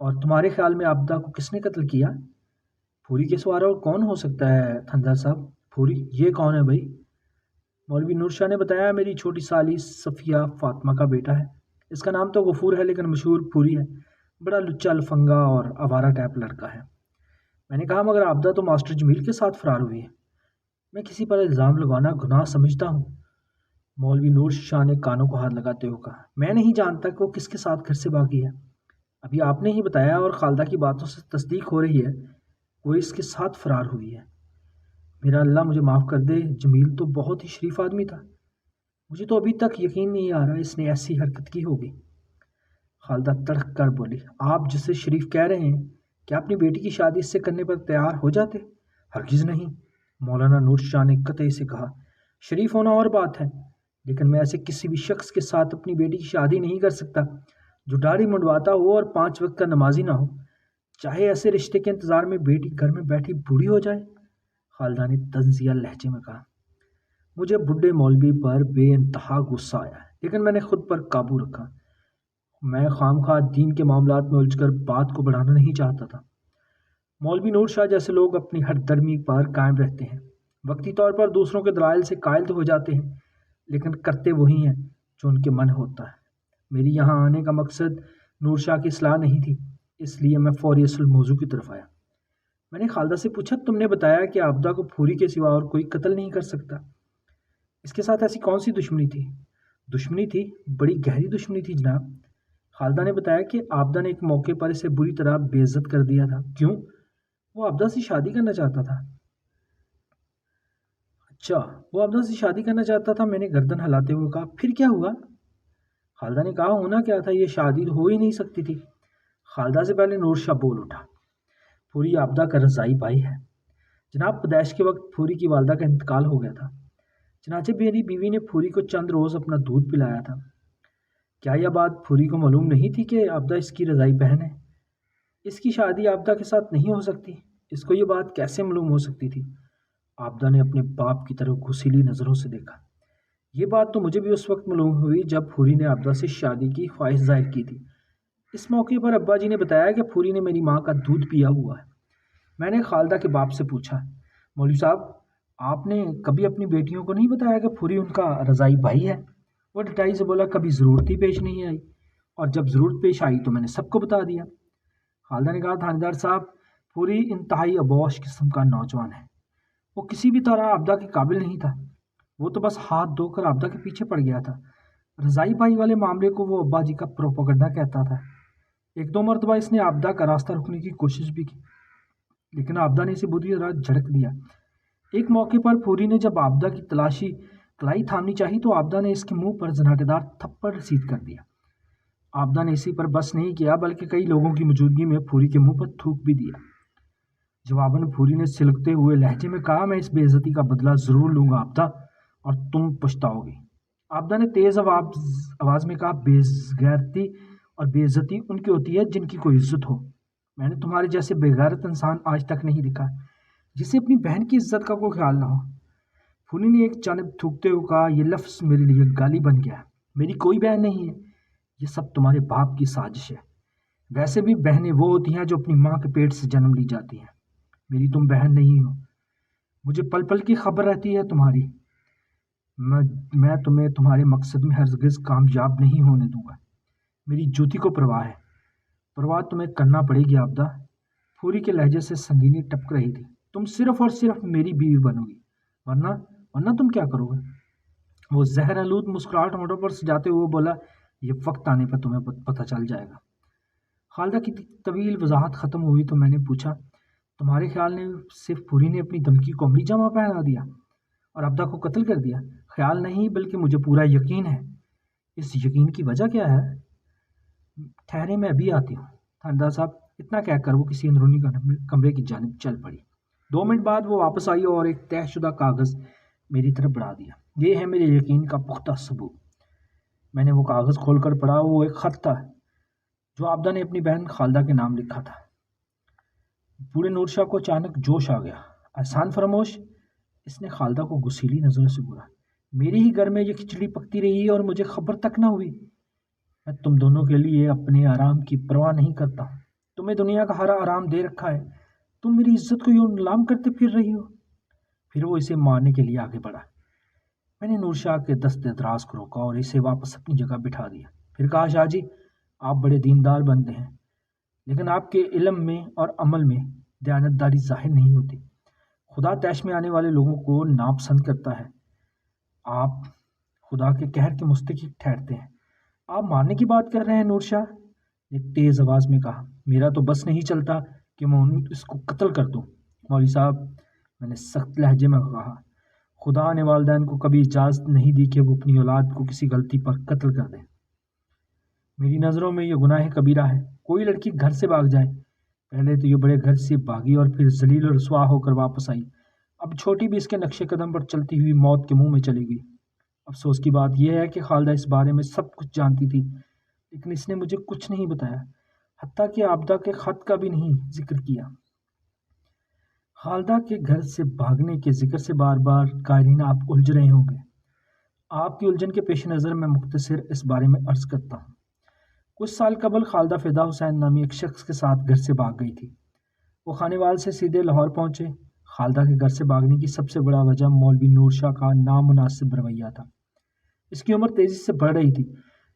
اور تمہارے خیال میں آبدہ کو کس نے قتل کیا؟ پھوری کے سوارا اور کون ہو سکتا ہے تھندار صاحب؟ پھوری یہ کون ہے بھائی؟ مولوی نور شاہ نے بتایا، میری چھوٹی سالی صفیہ فاطمہ کا بیٹا ہے، اس کا نام تو غفور ہے لیکن مشہور پھوری ہے، بڑا لچا لفنگا اور آوارہ ٹائپ لڑکا ہے۔ میں نے کہا، مگر آبدہ تو ماسٹر جمیل کے ساتھ فرار ہوئی ہے، میں کسی پر الزام لگانا گناہ سمجھتا ہوں۔ مولوی نور شاہ نے کانوں کو ہاتھ لگاتے ہوئے کہا، میں نہیں جانتا کہ وہ کس کے ساتھ گھر سے بھاگی ہے، ابھی آپ نے ہی بتایا اور خالدہ کی باتوں سے تصدیق ہو رہی ہے، وہ اس کے ساتھ فرار ہوئی ہے۔ میرا اللہ مجھے معاف کر دے، جمیل تو بہت ہی شریف آدمی تھا، مجھے تو ابھی تک یقین نہیں آ رہا اس نے ایسی حرکت کی ہوگی۔ خالدہ تڑک کر بولی، آپ جسے شریف کہہ رہے ہیں، کیا اپنی بیٹی کی شادی اس سے کرنے پر تیار ہو جاتے؟ ہرگز نہیں، مولانا نور شاہ نے قطعی سے کہا، شریف ہونا اور بات ہے، لیکن میں ایسے کسی بھی شخص کے ساتھ اپنی بیٹی کی شادی نہیں کر سکتا جو داڑھی منڈواتا ہو اور 5 وقت کا نمازی نہ ہو، چاہے ایسے رشتے کے انتظار میں بیٹی گھر میں بیٹھی بوڑھی ہو جائے۔ خالدہ نے طنزیہ لہجے میں کہا، مجھے بڈھے مولوی پر بے انتہا غصہ آیا ہے، لیکن میں نے خود پر قابو رکھا، میں خواہ دین کے معاملات میں الجھ کر بات کو بڑھانا نہیں چاہتا تھا۔ مولوی نور شاہ جیسے لوگ اپنی ہر درمی پر قائم رہتے ہیں، وقتی طور پر دوسروں کے دلائل سے قائل تو ہو جاتے ہیں، لیکن کرتے وہی ہیں جو ان کے من ہوتا ہے۔ میری یہاں آنے کا مقصد نور شاہ کی اصلاح نہیں تھی، اس لیے میں فوری اصل موضوع کی طرف آیا۔ میں نے خالدہ سے پوچھا، تم نے بتایا کہ آبدہ کو پھوری کے سوا اور کوئی قتل نہیں کر سکتا، اس کے ساتھ ایسی کون سی دشمنی تھی؟ دشمنی تھی، بڑی گہری دشمنی تھی جناب۔ خالدہ نے بتایا کہ آبدہ نے ایک موقع پر اسے بری طرح بے عزت کر دیا تھا۔ کیوں؟ وہ آبدہ سے شادی کرنا چاہتا تھا۔ اچھا، وہ آبدہ سے شادی کرنا چاہتا تھا، میں نے گردن ہلاتے ہوئے کہا، پھر کیا ہوا؟ خالدہ نے کہا، ہونا کیا تھا، یہ شادی ہو ہی نہیں سکتی تھی۔ خالدہ سے پہلے نور شاہ بول اٹھا، پھوری آبدہ کا رضائی بھائی ہے جناب، پیدائش کے وقت پھوری کی والدہ کا انتقال ہو گیا تھا، چنانچہ میری بیوی نے پھوری کو چند روز اپنا دودھ پلایا تھا۔ کیا یہ بات پھوری کو معلوم نہیں تھی کہ آبدہ اس کی رضائی بہن ہے؟ اس کی شادی آبدہ کے ساتھ نہیں ہو سکتی، اس کو یہ بات کیسے معلوم ہو سکتی تھی؟ آبدہ نے اپنے باپ کی طرف گھسیلی نظروں سے دیکھا۔ یہ بات تو مجھے بھی اس وقت معلوم ہوئی جب پھوری نے آبدہ سے شادی کی خواہش ظاہر کی تھی۔ اس موقع پر ابا جی نے بتایا کہ پھوری نے میری ماں کا دودھ پیا ہوا ہے۔ میں نے خالدہ کے باپ سے پوچھا، مولوی صاحب، آپ نے کبھی اپنی بیٹیوں کو نہیں بتایا کہ پھوری ان کا رضائی بھائی ہے؟ وہ ڈٹائی سے بولا، کبھی ضرورت ہی پیش نہیں آئی، اور جب ضرورت پیش آئی تو میں نے سب کو بتا دیا۔ خالدہ نے کہا، تھانے دار صاحب، پھوری انتہائی ابوش قسم کا نوجوان ہے، وہ کسی بھی طرح آبدہ کے قابل نہیں تھا، وہ تو بس ہاتھ دھو کر آبدہ کے پیچھے پڑ گیا تھا۔ رضائی بھائی والے معاملے کو وہ ابا جی کا پروپیگنڈا کہتا تھا۔ 1-2 مرتبہ اس نے آبدہ کا راستہ روکنے کی کوشش بھی کی، لیکن آبدہ نے اسے بری طرح جھڑک دیا۔ ایک موقع پر پھوری نے جب آبدہ کی کلائی تھامنی چاہی تو آبدہ نے اس کے منہ پر زناٹے دار تھپڑ رسید کر دیا۔ آبدہ نے اسی پر بس نہیں کیا بلکہ کئی لوگوں کی موجودگی میں پھوری کے منہ پر تھوک بھی دیا۔ جواباً پھوری نے سلکتے ہوئے لہجے میں کہا، میں اس بے عزتی کا بدلہ ضرور لوں گا عابدہ، اور تم پچھتاؤ گی۔ عابدہ نے تیز آواز میں کہا، بے غیرتی اور بے عزتی ان کی ہوتی ہے جن کی کوئی عزت ہو۔ میں نے تمہارے جیسے بے غیرت انسان آج تک نہیں دیکھا جسے اپنی بہن کی عزت کا کوئی خیال نہ ہو۔ پھولی نے ایک جانب تھوکتے ہوئے کہا، یہ لفظ میرے لیے گالی بن گیا ہے۔ میری کوئی بہن نہیں ہے، یہ سب تمہارے باپ کی سازش ہے۔ ویسے بھی بہنیں وہ ہوتی ہیں جو اپنی ماں کے پیٹ سے جنم لی جاتی ہیں، میری تم بہن نہیں ہو۔ مجھے پل پل کی خبر رہتی ہے تمہاری۔ میں تمہیں تمہارے مقصد میں ہرگز کامیاب نہیں ہونے دوں گا۔ میری جوتی کو پرواہ ہے، پرواہ تمہیں کرنا پڑے گی عابدہ۔ پھوری کے لہجے سے سنگینی ٹپک رہی تھی۔ تم صرف اور صرف میری بیوی بنو گی، ورنہ تم کیا کرو گے؟ وہ زہر آلود مسکراہٹ ہونٹوں پر سجاتے ہوئے بولا، یہ وقت آنے پر تمہیں پتہ چل جائے گا۔ خالدہ کی طویل وضاحت ختم ہوئی تو میں نے پوچھا، تمہارے خیال نے صرف پھوری نے اپنی دھمکی کو عملی جامہ پہنا دیا اور عابدہ کو قتل کر دیا؟ خیال نہیں، بلکہ مجھے پورا یقین ہے۔ اس یقین کی وجہ کیا ہے؟ ٹھہرے، میں ابھی آتی ہوں تھاندار صاحب۔ اتنا کہہ کر وہ کسی اندرونی کمرے کی جانب چل پڑی۔ 2 منٹ بعد وہ واپس آئی اور ایک طے شدہ کاغذ میری طرف بڑھا دیا۔ یہ ہے میرے یقین کا پختہ ثبوت۔ میں نے وہ کاغذ کھول کر پڑھا۔ وہ ایک خط تھا جو عابدہ نے اپنی بہن خالدہ کے نام لکھا تھا۔ بوڑھے نور شاہ کو اچانک جوش آ گیا۔ احسان فراموش، اس نے خالدہ کو غصیلی نظروں سے گھورا۔ میرے ہی گھر میں یہ کھچڑی پکتی رہی اور مجھے خبر تک نہ ہوئی۔ میں تم دونوں کے لیے اپنے آرام کی پرواہ نہیں کرتا ہوں۔ تمہیں دنیا کا ہر آرام دے رکھا ہے، تم میری عزت کو یوں نیلام کرتے پھر رہی ہو۔ پھر وہ اسے مارنے کے لیے آگے بڑھا۔ میں نے نور شاہ کے دست دراز کو روکا اور اسے واپس اپنی جگہ بٹھا دیا۔ پھر کہا، شاہ جی، آپ بڑے دیندار بندے ہیں، لیکن آپ کے علم میں اور عمل میں دیانتداری ظاہر نہیں ہوتی۔ خدا طیش میں آنے والے لوگوں کو ناپسند کرتا ہے۔ آپ خدا کے قہر کے مستحق ٹھہرتے ہیں۔ آپ مارنے کی بات کر رہے ہیں؟ نور شاہ نے تیز آواز میں کہا۔ میرا تو بس نہیں چلتا کہ میں اس کو قتل کر دوں۔ مولوی صاحب، میں نے سخت لہجے میں کہا، خدا نے والدین کو کبھی اجازت نہیں دی کہ وہ اپنی اولاد کو کسی غلطی پر قتل کر دیں۔ میری نظروں میں یہ گناہ کبیرہ ہے۔ کوئی لڑکی گھر سے بھاگ جائے، پہلے تو یہ بڑے گھر سے بھاگی اور پھر ذلیل و رسوا ہو کر واپس آئی، اب چھوٹی بھی اس کے نقش قدم پر چلتی ہوئی موت کے منہ میں چلی گئی۔ افسوس کی بات یہ ہے کہ خالدہ اس بارے میں سب کچھ جانتی تھی، لیکن اس نے مجھے کچھ نہیں بتایا، حتیٰ کہ عابدہ کے خط کا بھی نہیں ذکر کیا۔ خالدہ کے گھر سے بھاگنے کے ذکر سے بار بار قائرین آپ الجھ رہے ہوں گے۔ آپ کی الجھن کے پیش نظر میں مختصر اس بارے میں عرض کرتا ہوں۔ کچھ سال قبل خالدہ فدا حسین نامی ایک شخص کے ساتھ گھر سے بھاگ گئی تھی۔ وہ خانے وال سے سیدھے لاہور پہنچے۔ خالدہ کے گھر سے بھاگنے کی سب سے بڑا وجہ مولوی نور شاہ کا نامناسب رویہ تھا۔ اس کی عمر تیزی سے بڑھ رہی تھی،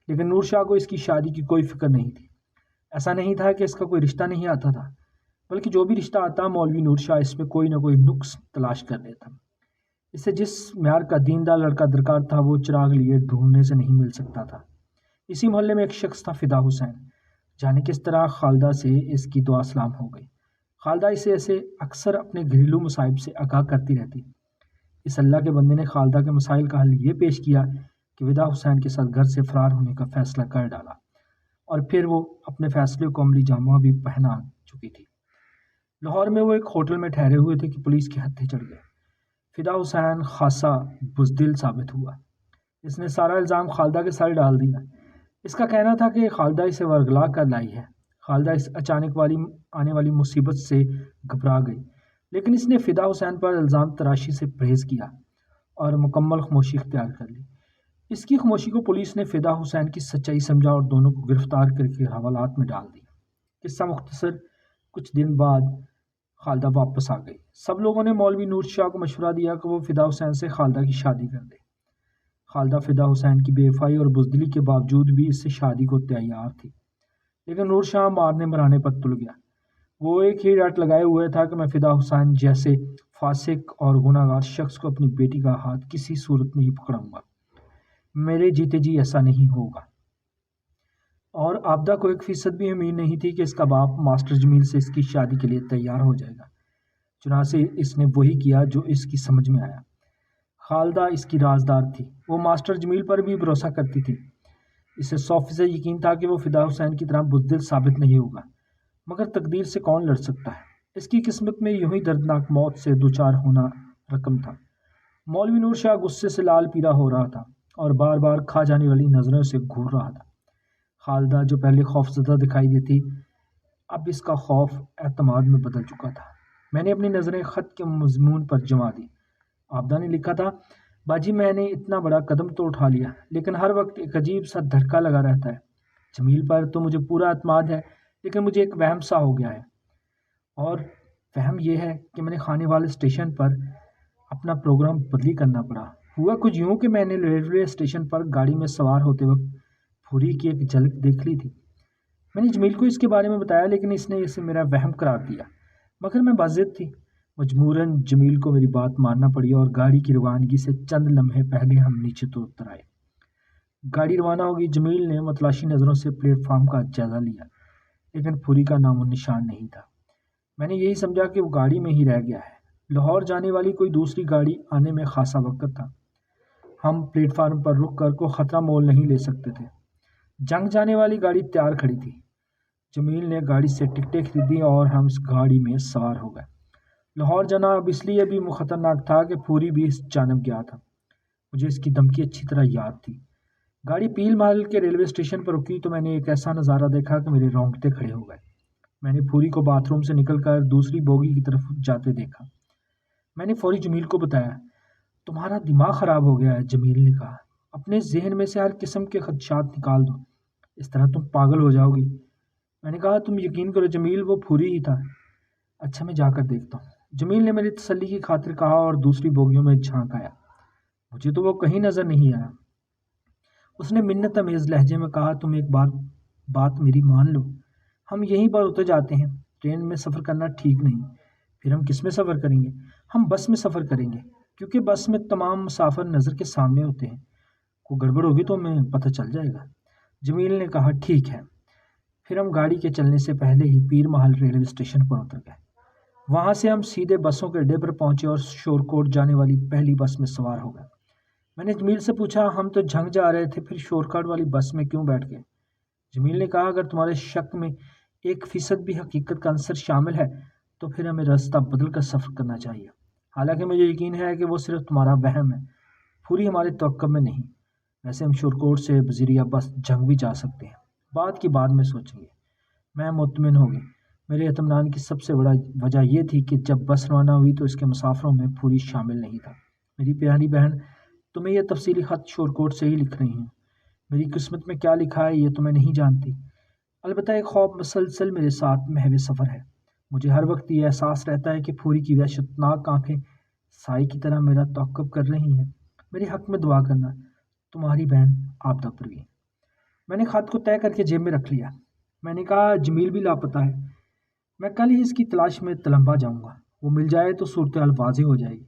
لیکن نور شاہ کو اس کی شادی کی کوئی فکر نہیں تھی۔ ایسا نہیں تھا کہ اس کا کوئی رشتہ نہیں آتا تھا، بلکہ جو بھی رشتہ آتا مولوی نور شاہ اس میں کوئی نہ کوئی نقص تلاش کر لیتا۔ اسے جس معیار کا دیندار لڑکا درکار تھا وہ چراغ لیے ڈھونڈنے سے نہیں مل سکتا تھا۔ اسی محلے میں ایک شخص تھا، فدا حسین۔ جانے کس طرح خالدہ سے اس کی دعا سلام ہو گئی۔ خالدہ اسے ایسے اکثر اپنے گھریلو مصائب سے آگاہ کرتی رہتی۔ اس اللہ کے بندے نے خالدہ کے مسائل کا حل یہ پیش کیا کہ فدا حسین کے ساتھ گھر سے فرار ہونے کا فیصلہ کر ڈالا، اور پھر وہ اپنے فیصلے کو عملی جامہ بھی پہنا چکی تھی۔ لاہور میں وہ ایک ہوٹل میں ٹھہرے ہوئے تھے کہ پولیس کے ہتھے چڑھ گئے۔ فدا حسین خاصا بزدل ثابت ہوا۔ اس نے سارا الزام خالدہ کے سر ڈال دیا۔ اس کا کہنا تھا کہ خالدہ اسے ورگلا کر لائی ہے۔ خالدہ اس اچانک آنے والی مصیبت سے گھبرا گئی، لیکن اس نے فدا حسین پر الزام تراشی سے پرہیز کیا اور مکمل خاموشی اختیار کر لی۔ اس کی خاموشی کو پولیس نے فدا حسین کی سچائی سمجھا اور دونوں کو گرفتار کر کے حوالات میں ڈال دیا۔ قصہ مختصر، کچھ دن بعد خالدہ واپس آ گئی۔ سب لوگوں نے مولوی نور شاہ کو مشورہ دیا کہ وہ فدا حسین سے خالدہ کی شادی کر دے۔ خالدہ فدا حسین کی بے وفائی اور بزدلی کے باوجود بھی اس سے شادی کو تیار تھی، لیکن نور شاہ مارنے مرانے پر تل گیا۔ وہ ایک ہی ڈٹ لگائے ہوئے تھا کہ میں فدا حسین جیسے فاسق اور گناہ گار شخص کو اپنی بیٹی کا ہاتھ کسی صورت نہیں پکڑاؤں گا، میرے جیتے جی ایسا نہیں ہوگا۔ اور عابدہ کو 1% بھی امید نہیں تھی کہ اس کا باپ ماسٹر جمیل سے اس کی شادی کے لیے تیار ہو جائے گا۔ چنانچہ اس نے وہی کیا جو اس کی سمجھ میں آیا۔ خالدہ اس کی رازدار تھی، وہ ماسٹر جمیل پر بھی بھروسہ کرتی تھی۔ اسے 100% یقین تھا کہ وہ فدا حسین کی طرح بزدل ثابت نہیں ہوگا، مگر تقدیر سے کون لڑ سکتا ہے۔ اس کی قسمت میں یوں ہی دردناک موت سے دوچار ہونا رقم تھا۔ مولوی نور شاہ غصے سے لال پیلا ہو رہا تھا اور بار بار کھا جانے والی نظروں سے گھور رہا تھا۔ خالدہ جو پہلے خوفزدہ دکھائی دیتی، اب اس کا خوف اعتماد میں بدل چکا تھا۔ میں نے اپنی نظریں خط کے مضمون پر جما دی۔ آبدہ نے لکھا تھا، باجی میں نے اتنا بڑا قدم تو اٹھا لیا، لیکن ہر وقت ایک عجیب سا دھڑکا لگا رہتا ہے۔ جمیل پر تو مجھے پورا اعتماد ہے، لیکن مجھے ایک وہم سا ہو گیا ہے، اور وہم یہ ہے کہ میں نے خانے والے اسٹیشن پر اپنا پروگرام بدلی کرنا پڑا۔ ہوا کچھ یوں کہ میں نے ریلوے اسٹیشن پر گاڑی میں سوار ہوتے وقت پھوری کی ایک جھلک دیکھ لی تھی۔ میں نے جمیل کو اس کے بارے میں بتایا، لیکن اس نے اسے میرا وہم قرار دیا، مگر میں باضد تھی۔ مجبوراً جمیل کو میری بات ماننا پڑی اور گاڑی کی روانگی سے چند لمحے پہلے ہم نیچے تو اتر آئے۔ گاڑی روانہ ہوگی۔ جمیل نے متلاشی نظروں سے پلیٹ فارم کا جائزہ لیا، لیکن پھوری کا نام و نشان نہیں تھا۔ میں نے یہی سمجھا کہ وہ گاڑی میں ہی رہ گیا ہے۔ لاہور جانے والی کوئی دوسری گاڑی آنے میں خاصا وقت تھا۔ ہم پلیٹ فارم پر رک کر کوئی خطرہ مول نہیں لے سکتے تھے۔ جنگ جانے والی گاڑی تیار کھڑی تھی۔ جمیل نے گاڑی سے ٹکٹیں خریدی اور ہم اس گاڑی میں سوار ہو گئے۔ لاہور جانا اب اس لیے بھی خطرناک تھا کہ پھوری بھی اس جانب گیا تھا۔ مجھے اس کی دھمکی اچھی طرح یاد تھی۔ گاڑی پیل محل کے ریلوے اسٹیشن پر رکی تو میں نے ایک ایسا نظارہ دیکھا کہ میرے رونگٹے کھڑے ہو گئے۔ میں نے پھوری کو باتھ روم سے نکل کر دوسری بوگی کی طرف جاتے دیکھا۔ میں نے فوری جمیل کو بتایا، تمہارا دماغ خراب ہو گیا ہے۔ جمیل نے کہا، اپنے ذہن میں سے ہر قسم کے خدشات نکال دو، اس طرح تم پاگل ہو جاؤ گی۔ میں نے کہا، تم یقین کرو جمیل، وہ پھوری ہی تھا۔ اچھا میں جا کر دیکھتا ہوں، جمیل نے میری تسلی کی خاطر کہا اور دوسری بوگیوں میں جھانک آیا۔ مجھے تو وہ کہیں نظر نہیں آیا۔ اس نے منت امیز لہجے میں کہا، تم ایک بات میری مان لو، ہم یہیں پر اتر جاتے ہیں۔ ٹرین میں سفر کرنا ٹھیک نہیں۔ پھر ہم کس میں سفر کریں گے؟ ہم بس میں سفر کریں گے، کیونکہ بس میں تمام مسافر نظر کے سامنے ہوتے ہیں۔ کوئی گڑبڑ ہوگی تو ہمیں پتہ چل جائے گا۔ جمیل نے کہا، ٹھیک ہے۔ پھر ہم گاڑی کے چلنے سے پہلے ہی پیر محل ریلوے اسٹیشن پر اتر گئے۔ وہاں سے ہم سیدھے بسوں کے اڈے پر پہنچے اور شورکوٹ جانے والی پہلی بس میں سوار ہو گئے۔ میں نے جمیل سے پوچھا، ہم تو جھنگ جا رہے تھے، پھر شورکوٹ والی بس میں کیوں بیٹھ گئے؟ جمیل نے کہا، اگر تمہارے شک میں 1% بھی حقیقت کا عنصر شامل ہے تو پھر ہمیں راستہ بدل کر سفر کرنا چاہیے۔ حالانکہ مجھے یقین ہے کہ وہ صرف تمہارا وہم ہے، پوری ہمارے توقع میں نہیں۔ ویسے ہم شورکوٹ سے بزیریا بس جنگ بھی جا سکتے ہیں، بات کی بعد میں سوچیں گے۔ میں مطمئن ہو گئی۔ میرے اطمینان کی سب سے بڑا وجہ یہ تھی کہ جب بس روانہ ہوئی تو اس کے مسافروں میں پھوری شامل نہیں تھا۔ میری پیاری بہن، تمہیں یہ تفصیلی خط شورکوٹ سے ہی لکھ رہی ہوں۔ میری قسمت میں کیا لکھا ہے یہ تو میں نہیں جانتی، البتہ ایک خوف مسلسل میرے ساتھ محو سفر ہے۔ مجھے ہر وقت یہ احساس رہتا ہے کہ پھوری کی وحشتناک آنکھیں سائے کی طرح میرا تعقب کر رہی ہیں۔ میرے حق میں دعا کرنا، تمہاری بہن آبدہ پروین۔ میں نے خط کو طے کر کے جیب میں رکھ لیا۔ میں نے کہا، جمیل بھی لاپتہ ہے، میں کل ہی اس کی تلاش میں تلمبا جاؤں گا، وہ مل جائے تو صورتحال واضح ہو جائے گی۔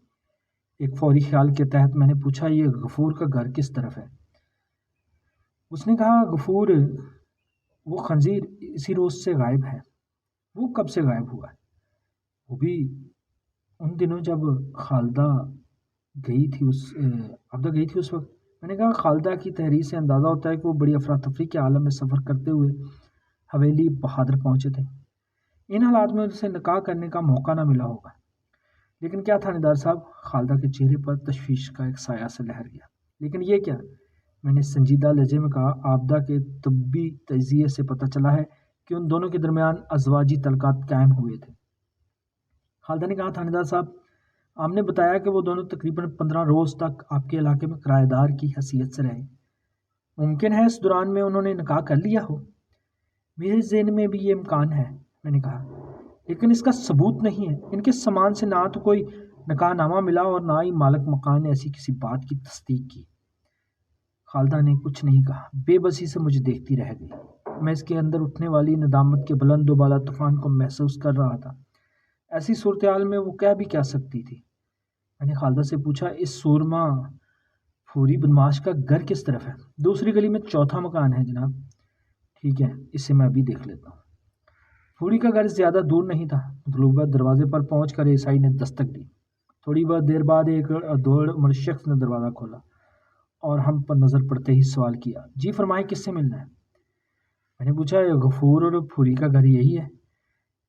ایک فوری خیال کے تحت میں نے پوچھا، یہ غفور کا گھر کس طرف ہے؟ اس نے کہا، غفور وہ خنزیر اسی روز سے غائب ہے۔ وہ کب سے غائب ہوا؟ وہ بھی ان دنوں جب خالدہ گئی تھی اس وقت۔ میں نے کہا، خالدہ کی تحریر سے اندازہ ہوتا ہے کہ وہ بڑی افراتفری کے عالم میں سفر کرتے ہوئے حویلی بہادر پہنچے تھے۔ ان حالات میں اسے نکاح کرنے کا موقع نہ ملا ہوگا۔ لیکن کیا تھانے دار صاحب؟ خالدہ کے چہرے پر تشویش کا ایک سایہ سے لہر گیا۔ لیکن یہ کیا؟ میں نے سنجیدہ لہجے میں کہا، آبدہ کے طبی تجزیے سے پتہ چلا ہے کہ ان دونوں کے درمیان ازواجی تعلقات قائم ہوئے تھے۔ خالدہ نے کہا، تھانے دار صاحب، آپ نے بتایا کہ وہ دونوں تقریباً 15 روز تک آپ کے علاقے میں کرایہ دار کی حیثیت سے رہے۔ ممکن ہے اس دوران میں انہوں نے نکاح کر لیا ہو؟ میرے ذہن میں بھی یہ امکان ہے، میں نے کہا، لیکن اس کا ثبوت نہیں ہے۔ ان کے سامان سے نہ تو کوئی نکاح نامہ ملا اور نہ ہی مالک مکان نے ایسی کسی بات کی تصدیق کی۔ خالدہ نے کچھ نہیں کہا، بے بسی سے مجھے دیکھتی رہ گئی۔ میں اس کے اندر اٹھنے والی ندامت کے بلند و بالا طوفان کو محسوس کر رہا تھا۔ ایسی صورتحال میں وہ کہہ بھی کیا سکتی تھی؟ میں نے خالدہ سے پوچھا، اس سورما پھوری بدماش کا گھر کس طرف ہے؟ دوسری گلی میں چوتھا مکان ہے جناب۔ ٹھیک ہے، اسے میں ابھی دیکھ لیتا ہوں۔ پھوری کا گھر زیادہ دور نہیں تھا۔ مطلوبہ دروازے پر پہنچ کر عیسائی نے دستک دی۔ تھوڑی بہت دیر بعد ایک دوڑ عمر شخص نے دروازہ کھولا اور ہم پر نظر پڑتے ہی سوال کیا، جی فرمائیں، کس سے ملنا ہے؟ میں نے پوچھا، غفور اور پھوری کا گھر یہی ہے؟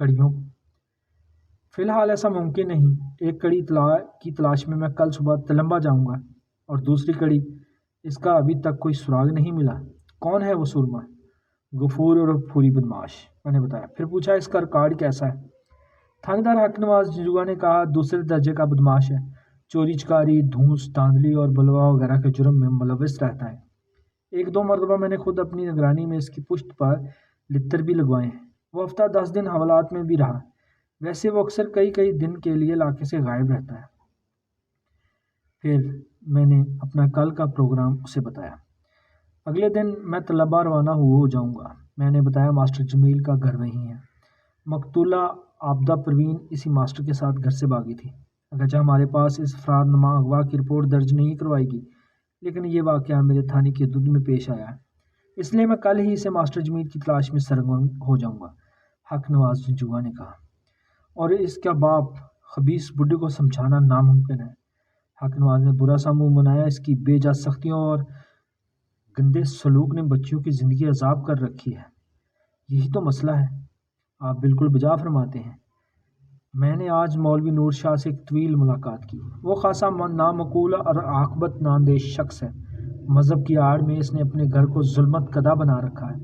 کڑیوں فی الحال ایسا ممکن نہیں۔ ایک کڑی کی تلاش میں کل صبح تلمبا جاؤں گا، اور دوسری کڑی اس کا ابھی تک کوئی سراغ نہیں ملا۔ کون ہے وہ سرما؟ غفور اور پھوری بدماش، میں نے بتایا۔ پھر پوچھا اس کا ریکارڈ کیسا ہے؟ تھانے دار حق نواز جنجوعہ نے کہا دوسرے درجے کا بدماش ہے، چوری چکاری، دھوس دھاندلی اور بلوا وغیرہ کے جرم میں ملوث رہتا ہے۔ ایک دو مرتبہ میں نے خود اپنی نگرانی میں اس کی پشت پر لتر بھی لگوائے ہیں۔ وہ ہفتہ 10 دن حوالات میں بھی رہا۔ ویسے وہ اکثر کئی دن کے لیے علاقے سے غائب رہتا ہے۔ پھر میں نے اپنا کل کا پروگرام اسے بتایا۔ اگلے دن میں طلبہ روانہ ہو جاؤں گا۔ میں نے بتایا ماسٹر جمیل کا گھر وہیں ہے۔ مقتولہ عابدہ پروین اسی ماسٹر کے ساتھ گھر سے بھاگی تھی۔ اگرچہ ہمارے پاس اس افراد نما اغوا کی رپورٹ درج نہیں کروائی گئی، لیکن یہ واقعہ میرے تھانے کی حدود میں پیش آیا ہے، اس لیے میں کل ہی سے ماسٹر جمیل کی تلاش میں سرگرم ہو جاؤں گا، حق نواز جنجوعہ نے کہا۔ اور اس کا باپ خبیث بڈھے کو سمجھانا ناممکن ہے۔ حق نواز نے برا سا منہ بنایا۔ اس کی بے جا سختیوں اور گندے سلوک نے بچیوں کی زندگی عذاب کر رکھی ہے۔ یہی تو مسئلہ ہے۔ آپ بالکل بجا فرماتے ہیں۔ میں نے آج مولوی نور شاہ سے ایک طویل ملاقات کی۔ وہ خاصا نامعقول اور عاقبت ناندیش شخص ہے۔ مذہب کی آڑ میں اس نے اپنے گھر کو ظلمت کدہ بنا رکھا ہے۔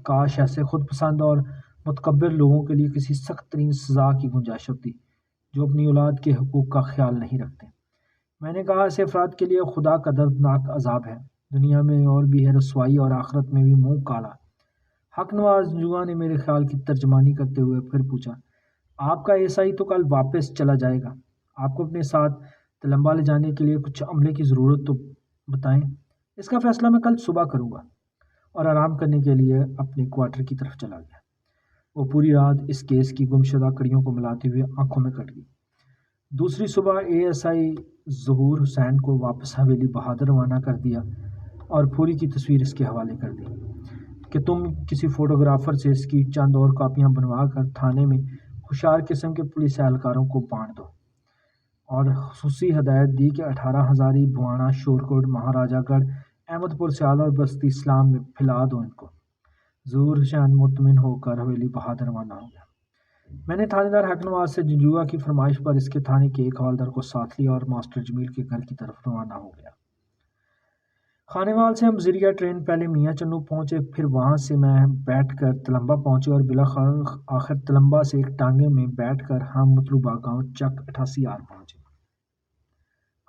کاش ایسے خود پسند اور متکبر لوگوں کے لیے کسی سخت ترین سزا کی گنجائش ہوتی، جو اپنی اولاد کے حقوق کا خیال نہیں رکھتے۔ میں نے کہا ایسے افراد کے لیے خدا کا دردناک عذاب ہے، دنیا میں اور بھی ہے رسوائی اور آخرت میں بھی منہ کالا۔ حق نواز جنجوعہ نے میرے خیال کی ترجمانی کرتے ہوئے پھر پوچھا، آپ کا ایسائی تو کل واپس چلا جائے گا، آپ کو اپنے ساتھ تلمبا لے جانے کے لیے کچھ عملے کی ضرورت تو بتائیں۔ اس کا فیصلہ میں کل صبح کروں گا، اور آرام کرنے کے لیے اپنے کوارٹر کی طرف چلا گیا۔ وہ پوری رات اس کیس کی گمشدہ کڑیوں کو ملاتے ہوئے آنکھوں میں کٹ گئی۔ دوسری صبح اے ایس آئی ظہور حسین کو واپس حویلی بہادر روانہ کر دیا اور پوری کی تصویر اس کے حوالے کر دی کہ تم کسی فوٹوگرافر سے اس کی چند اور کاپیاں بنوا کر تھانے میں ہوشیار قسم کے پولیس اہلکاروں کو بانٹ دو، اور خصوصی ہدایت دی کہ 18 ہزاری بوانا شورکوٹ مہاراجہ گڑھ احمد پور سیال اور بستی اسلام میں پھیلا دو ان کو۔ ظہور حسین مطمئن ہو کر حویلی بہادر روانہ ہو گیا۔ میں نے تھانے دار حق نواز سے جنجوعہ کی فرمائش پر اس کے تھانے کے ایک حوالدار کو ساتھ لیا اور ماسٹر جمیل کے گھر کی طرف روانہ ہو گیا۔ خانے وال سے ہم ذریعہ ٹرین پہلے میاں چنو پہنچے، پھر وہاں سے میں بیٹھ کر تلمبا پہنچے، اور آخر تلمبا سے ایک ٹانگے میں بیٹھ کر ہم مطلوبہ گاؤں چک 88 آر پہنچے۔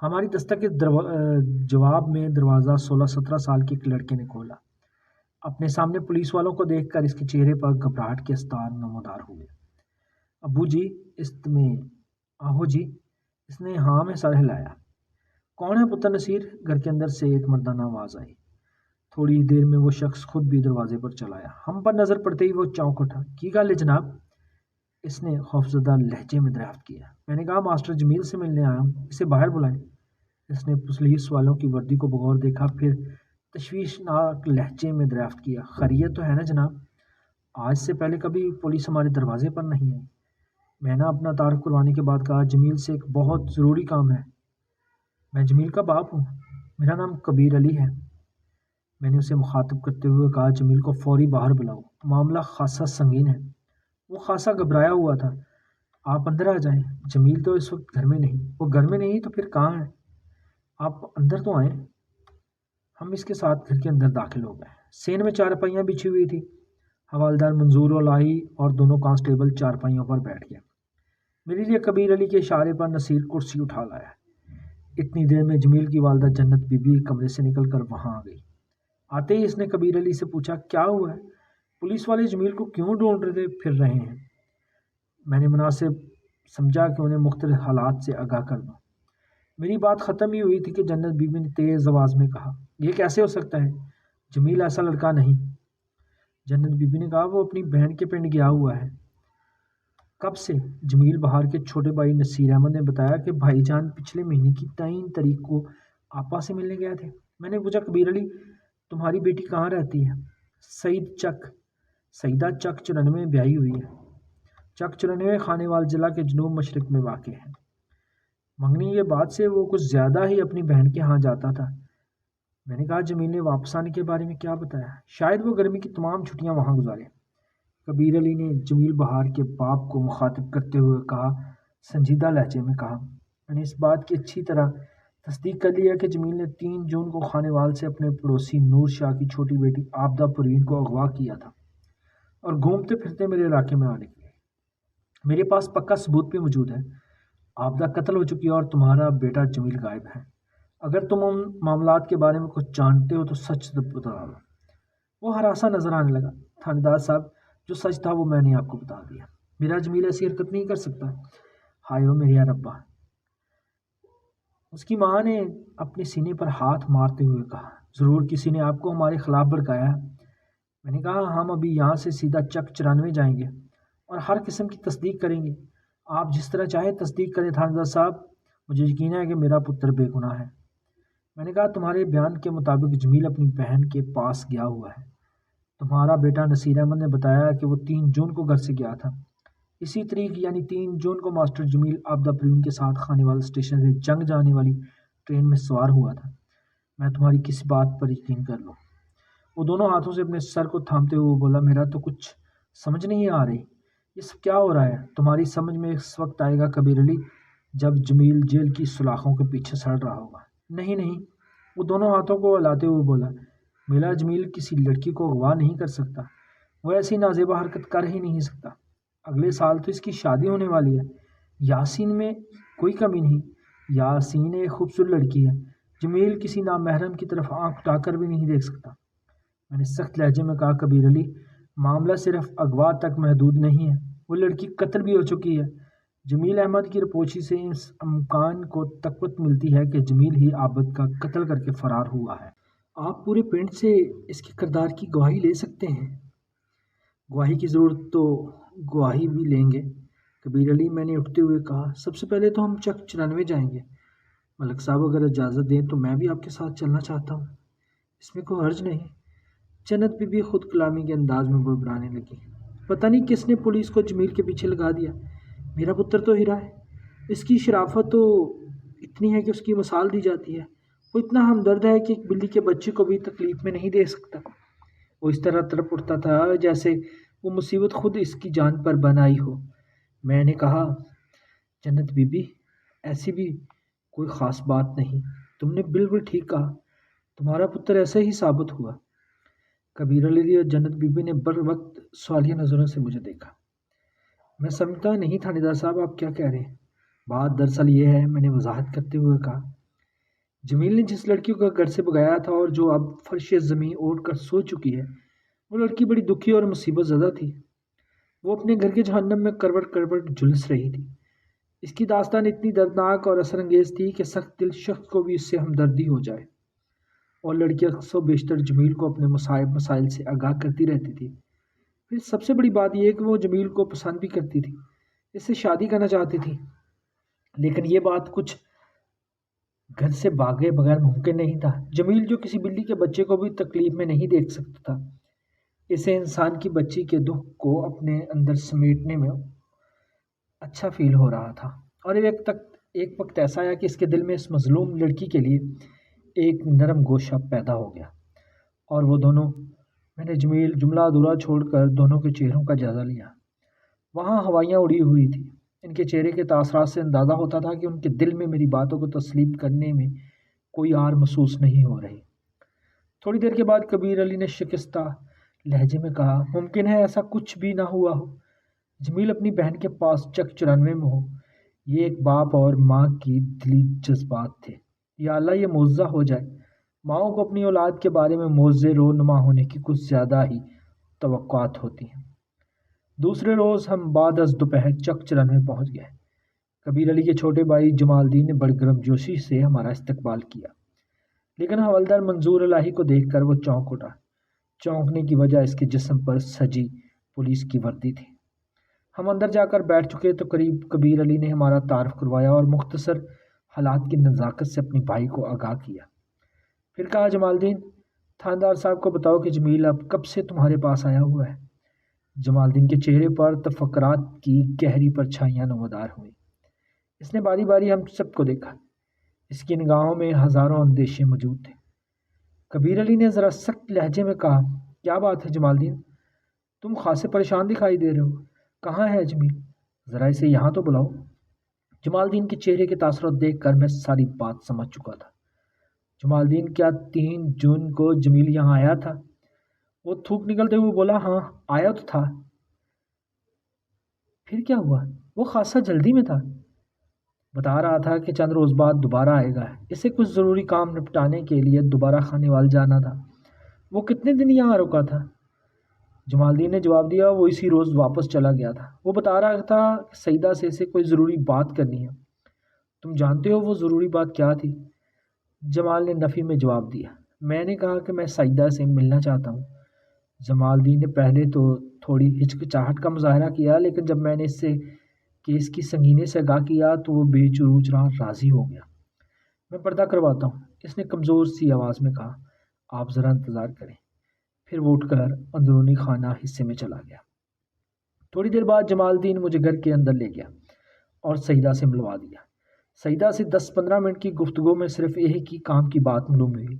ہماری دستک کے جواب میں دروازہ 16-17 سال کے ایک لڑکے نے کھولا۔ اپنے سامنے پولیس والوں کو دیکھ کر اس کے چہرے پر گھبراہٹ کے استار نمودار ہوئے۔ ابو جی، آہو جی، اس نے ہاں میں سر ہلایا۔ کون ہے پتر نصیر؟ گھر کے اندر سے ایک مردانہ آواز آئی۔ تھوڑی ہی دیر میں وہ شخص خود بھی دروازے پر چلا آیا۔ ہم پر نظر پڑتے ہی وہ چونک اٹھا۔ کی گل ہے جناب؟ اس نے خوفزدہ لہجے میں دریافت کیا۔ میں نے کہا ماسٹر جمیل سے ملنے آیا ہوں، اسے باہر بلائیں۔ اس نے پولیس والوں کی وردی کو بغور دیکھا، پھر تشویشناک لہجے میں دریافت کیا، خیریت تو ہے نا جناب؟ آج سے پہلے کبھی پولیس ہمارے دروازے پر نہیں آئی۔ میں نے اپنا تعارف کروانے کے بعد کہا جمیل سے ایک بہت ضروری کام ہے۔ میں جمیل کا باپ ہوں، میرا نام کبیر علی ہے۔ میں نے اسے مخاطب کرتے ہوئے کہا جمیل کو فوری باہر بلاؤ، معاملہ خاصا سنگین ہے۔ وہ خاصا گھبرایا ہوا تھا۔ آپ اندر آ جائیں۔ جمیل تو اس وقت گھر میں نہیں۔ وہ گھر میں نہیں تو پھر کہاں ہے؟ آپ اندر تو آئیں۔ ہم اس کے ساتھ گھر کے اندر داخل ہو گئے۔ سین میں چارپائیاں بچھی ہوئی تھی۔ حوالدار منظور الہی اور دونوں کانسٹیبل چارپائیوں پر بیٹھ گئے۔ میرے لیے کبیر علی کے اشارے پر نصیر کرسی اٹھا لایا۔ اتنی دیر میں جمیل کی والدہ جنت بی بی کمرے سے نکل کر وہاں آ گئی۔ آتے ہی اس نے کبیر علی سے پوچھا کیا ہوا ہے؟ پولیس والے جمیل کو کیوں ڈھونڈ پھر رہے ہیں؟ میں نے مناسب سمجھا کہ انہیں مختلف حالات سے آگاہ کر دوں۔ میری بات ختم ہی ہوئی تھی کہ جنت بی بی نے تیز آواز میں کہا یہ کیسے ہو سکتا ہے؟ جمیل ایسا لڑکا نہیں۔ جنت بی بی نے کہا وہ اپنی بہن کے پنڈ گیا ہوا ہے۔ کب سے؟ جمیل بہار کے چھوٹے بھائی نصیر احمد نے بتایا کہ بھائی جان پچھلے مہینے کی 23 تاریخ کو آپا سے ملنے گئے تھے۔ میں نے پوچھا کبیر علی تمہاری بیٹی کہاں رہتی ہے؟ سعیدہ چک 94 میں بیاہی ہوئی ہے۔ چک 94 خانے وال ضلع کے جنوب مشرق میں واقع ہے۔ منگنی یہ بات سے وہ کچھ زیادہ ہی اپنی بہن کے ہاں جاتا تھا۔ میں نے کہا جمیل نے واپس آنے کے بارے میں کیا بتایا؟ شاید وہ گرمی کی تمام چھٹیاں وہاں گزارے۔ کبیر علی نے جمیل بہار کے باپ کو مخاطب کرتے ہوئے کہا، سنجیدہ لہجے میں کہا، میں نے اس بات کی اچھی طرح تصدیق کر لی ہے کہ جمیل نے 3 جون کو خانیوال سے اپنے پڑوسی نور شاہ کی چھوٹی بیٹی آبدہ پروین کو اغوا کیا تھا اور گھومتے پھرتے میرے علاقے میں آنے کے لیے میرے پاس پکا ثبوت بھی موجود ہے۔ آبدہ قتل ہو چکی ہے اور تمہارا بیٹا جمیل غائب ہے۔ اگر تم ان معاملات کے بارے میں کچھ جانتے ہو تو سچ بتا دو۔ وہ ہراساں نظر آنے لگا۔ تھانے دار صاحب، جو سچ تھا وہ میں نے آپ کو بتا دیا۔ میرا جمیل ایسی حرکت نہیں کر سکتا۔ ہائے او میرے ربا! اس کی ماں نے اپنے سینے پر ہاتھ مارتے ہوئے کہا، ضرور کسی نے آپ کو ہمارے خلاف بھڑکایا ہے۔ میں نے کہا، ہم ابھی یہاں سے سیدھا چک 94 جائیں گے اور ہر قسم کی تصدیق کریں گے۔ آپ جس طرح چاہے تصدیق کریں تھانے دار صاحب، مجھے یقین ہے کہ میرا پتر بے گناہ ہے۔ میں نے کہا، تمہارے بیان کے مطابق جمیل اپنی بہن کے پاس گیا ہوا ہے۔ تمہارا بیٹا نصیر احمد نے بتایا کہ وہ 3 جون کو گھر سے گیا تھا۔ اسی تاریخ یعنی 3 جون کو ماسٹر جمیل آبدہ پروین کے ساتھ خانیوال اسٹیشن سے جنگ جانے والی ٹرین میں سوار ہوا تھا۔ میں تمہاری کس بات پر یقین کر لوں؟ وہ دونوں ہاتھوں سے اپنے سر کو تھامتے ہوئے بولا، میرا تو کچھ سمجھ نہیں آ رہی، یہ سب کیا ہو رہا ہے؟ تمہاری سمجھ میں اس وقت آئے گا کبیر علی، جب جمیل جیل کی سلاخوں کے پیچھے سڑ رہا ہوگا۔ نہیں نہیں، وہ دونوں ہاتھوں کو ہلاتے ہوئے بولا، میرا جمیل کسی لڑکی کو اغوا نہیں کر سکتا، وہ ایسی نازیبا حرکت کر ہی نہیں سکتا۔ اگلے سال تو اس کی شادی ہونے والی ہے۔ یاسین میں کوئی کمی نہیں، یاسین ایک خوبصورت لڑکی ہے، جمیل کسی نامحرم کی طرف آنکھ اٹھا کر بھی نہیں دیکھ سکتا۔ میں نے سخت لہجے میں کہا، کبیر علی، معاملہ صرف اغوا تک محدود نہیں ہے، وہ لڑکی قتل بھی ہو چکی ہے۔ جمیل احمد کی رپوشی سے اس امکان کو تقویت ملتی ہے کہ جمیل ہی عابد کا قتل کر کے فرار ہوا ہے۔ آپ پورے پنڈ سے اس کے کردار کی گواہی لے سکتے ہیں۔ گواہی کی ضرورت تو گواہی بھی لیں گے، کبیر علی، میں نے اٹھتے ہوئے کہا، سب سے پہلے تو ہم چک 94 جائیں گے۔ ملک صاحب اگر اجازت دیں تو میں بھی آپ کے ساتھ چلنا چاہتا ہوں۔ اس میں کوئی حرج نہیں۔ جنت بی بی خود کلامی کے انداز میں بڑبڑانے لگی، پتہ نہیں کس نے پولیس کو جمیل کے پیچھے لگا دیا، میرا پتر تو ہرا ہے، اس کی شرافت تو اتنی ہے کہ اس کی مثال دی جاتی ہے، وہ اتنا ہمدرد ہے کہ ایک بلی کے بچے کو بھی تکلیف میں نہیں دے سکتا۔ وہ اس طرح تڑپ اٹھتا تھا جیسے وہ مصیبت خود اس کی جان پر بنائی ہو۔ میں نے کہا، جنت بی بی، ایسی بھی کوئی خاص بات نہیں، تم نے بالکل ٹھیک کہا، تمہارا پتر ایسا ہی ثابت ہوا۔ کبیر علی اور جنت بی بی نے بر وقت سوالیہ نظروں سے مجھے دیکھا۔ میں سمجھتا نہیں تھانے دار صاحب آپ کیا کہہ رہے ہیں۔ بات دراصل یہ ہے، میں نے وضاحت کرتے ہوئے کہا، جمیل نے جس لڑکی کو گھر سے بھگایا تھا اور جو اب فرش زمین اوڑھ کر سو چکی ہے، وہ لڑکی بڑی دکھی اور مصیبت زدہ تھی۔ وہ اپنے گھر کے جہنم میں کروٹ کروٹ جھلس رہی تھی۔ اس کی داستان اتنی دردناک اور اثر انگیز تھی کہ سخت دل شخص کو بھی اس سے ہمدردی ہو جائے، اور لڑکی اکثر و بیشتر جمیل کو اپنے مصائب مسائل سے آگاہ کرتی رہتی تھی۔ پھر سب سے بڑی بات یہ کہ وہ جمیل کو پسند بھی کرتی تھی، اس سے شادی کرنا چاہتی تھی، لیکن یہ بات کچھ گھر سے بھاگے بغیر ممکن نہیں تھا۔ جمیل جو کسی بلی کے بچے کو بھی تکلیف میں نہیں دیکھ سکتا تھا، اسے انسان کی بچی کے دکھ کو اپنے اندر سمیٹنے میں اچھا فیل ہو رہا تھا، اور ایک وقت ایسا آیا کہ اس کے دل میں اس مظلوم لڑکی کے لیے ایک نرم گوشہ پیدا ہو گیا، اور وہ دونوں، میں نے جملہ ادھورا چھوڑ کر دونوں کے چہروں کا جائزہ لیا۔ وہاں ہوائیاں اڑی ہوئی تھیں، ان کے چہرے کے تاثرات سے اندازہ ہوتا تھا کہ ان کے دل میں میری باتوں کو تسلیم کرنے میں کوئی آر محسوس نہیں ہو رہی۔ تھوڑی دیر کے بعد کبیر علی نے شکستہ لہجے میں کہا، ممکن ہے ایسا کچھ بھی نہ ہوا ہو، جمیل اپنی بہن کے پاس چک 94 میں ہو، یہ ایک باپ اور ماں کی دلی جذبات تھے۔ یا اللہ یہ معجزہ ہو جائے۔ ماؤں کو اپنی اولاد کے بارے میں معجزے رونما ہونے کی کچھ زیادہ ہی توقعات ہوتی ہیں۔ دوسرے روز ہم بعد از دوپہر چک 94 پہنچ گئے۔ کبیر علی کے چھوٹے بھائی جمال الدین نے بڑی گرمجوشی سے ہمارا استقبال کیا، لیکن حوالدار منظور الہی کو دیکھ کر وہ چونک اٹھا۔ چونکنے کی وجہ اس کے جسم پر سجی پولیس کی وردی تھی۔ ہم اندر جا کر بیٹھ چکے تو قریب کبیر علی نے ہمارا تعارف کروایا اور مختصر حالات کی نزاکت سے اپنے بھائی کو آگاہ کیا۔ پھر کہا، جمال الدین، تھاندار صاحب کو بتاؤ کہ جمیل اب کب سے تمہارے پاس آیا ہوا ہے۔ جمال الدین کے چہرے پر تفکرات کی گہری پرچھائیاں نمودار ہوئیں۔ اس نے باری باری ہم سب کو دیکھا، اس کی نگاہوں میں ہزاروں اندیشے موجود تھے۔ کبیر علی نے ذرا سخت لہجے میں کہا، کیا بات ہے جمال الدین؟ تم خاصے پریشان دکھائی دے رہے ہو، کہاں ہے جمیل؟ ذرا اسے یہاں تو بلاؤ۔ جمال الدین کے چہرے کے تاثرات دیکھ کر میں ساری بات سمجھ چکا تھا۔ جمال الدین، کیا 3 جون کو جمیل یہاں آیا تھا؟ وہ تھوک نکلتے ہوئے بولا، ہاں آیا تو تھا۔ پھر کیا ہوا؟ وہ خاصا جلدی میں تھا، بتا رہا تھا کہ چند روز بعد دوبارہ آئے گا، اسے کچھ ضروری کام نپٹانے کے لیے دوبارہ خانے وال جانا تھا۔ وہ کتنے دن یہاں رکا تھا؟ جمال الدین نے جواب دیا، وہ اسی روز واپس چلا گیا تھا۔ وہ بتا رہا تھا کہ سعیدہ سے اسے کوئی ضروری بات کرنی ہے۔ تم جانتے ہو وہ ضروری بات کیا تھی؟ جمال نے نفی میں جواب دیا۔ میں نے کہا کہ میں سعیدہ سے ملنا چاہتا ہوں۔ جمال الدین نے پہلے تو تھوڑی ہچکچاہٹ کا مظاہرہ کیا، لیکن جب میں نے اس سے کیس کی سنگینی سے آگاہ کیا تو وہ بے چروچ رہا راضی ہو گیا۔ میں پردہ کرواتا ہوں، اس نے کمزور سی آواز میں کہا، آپ ذرا انتظار کریں۔ پھر وہ اٹھ کر اندرونی خانہ حصے میں چلا گیا۔ تھوڑی دیر بعد جمال الدین مجھے گھر کے اندر لے گیا اور سعیدہ سے ملوا دیا۔ سعیدہ سے 10-15 منٹ کی گفتگو میں صرف ایک ہی کام کی بات معلوم ہوئی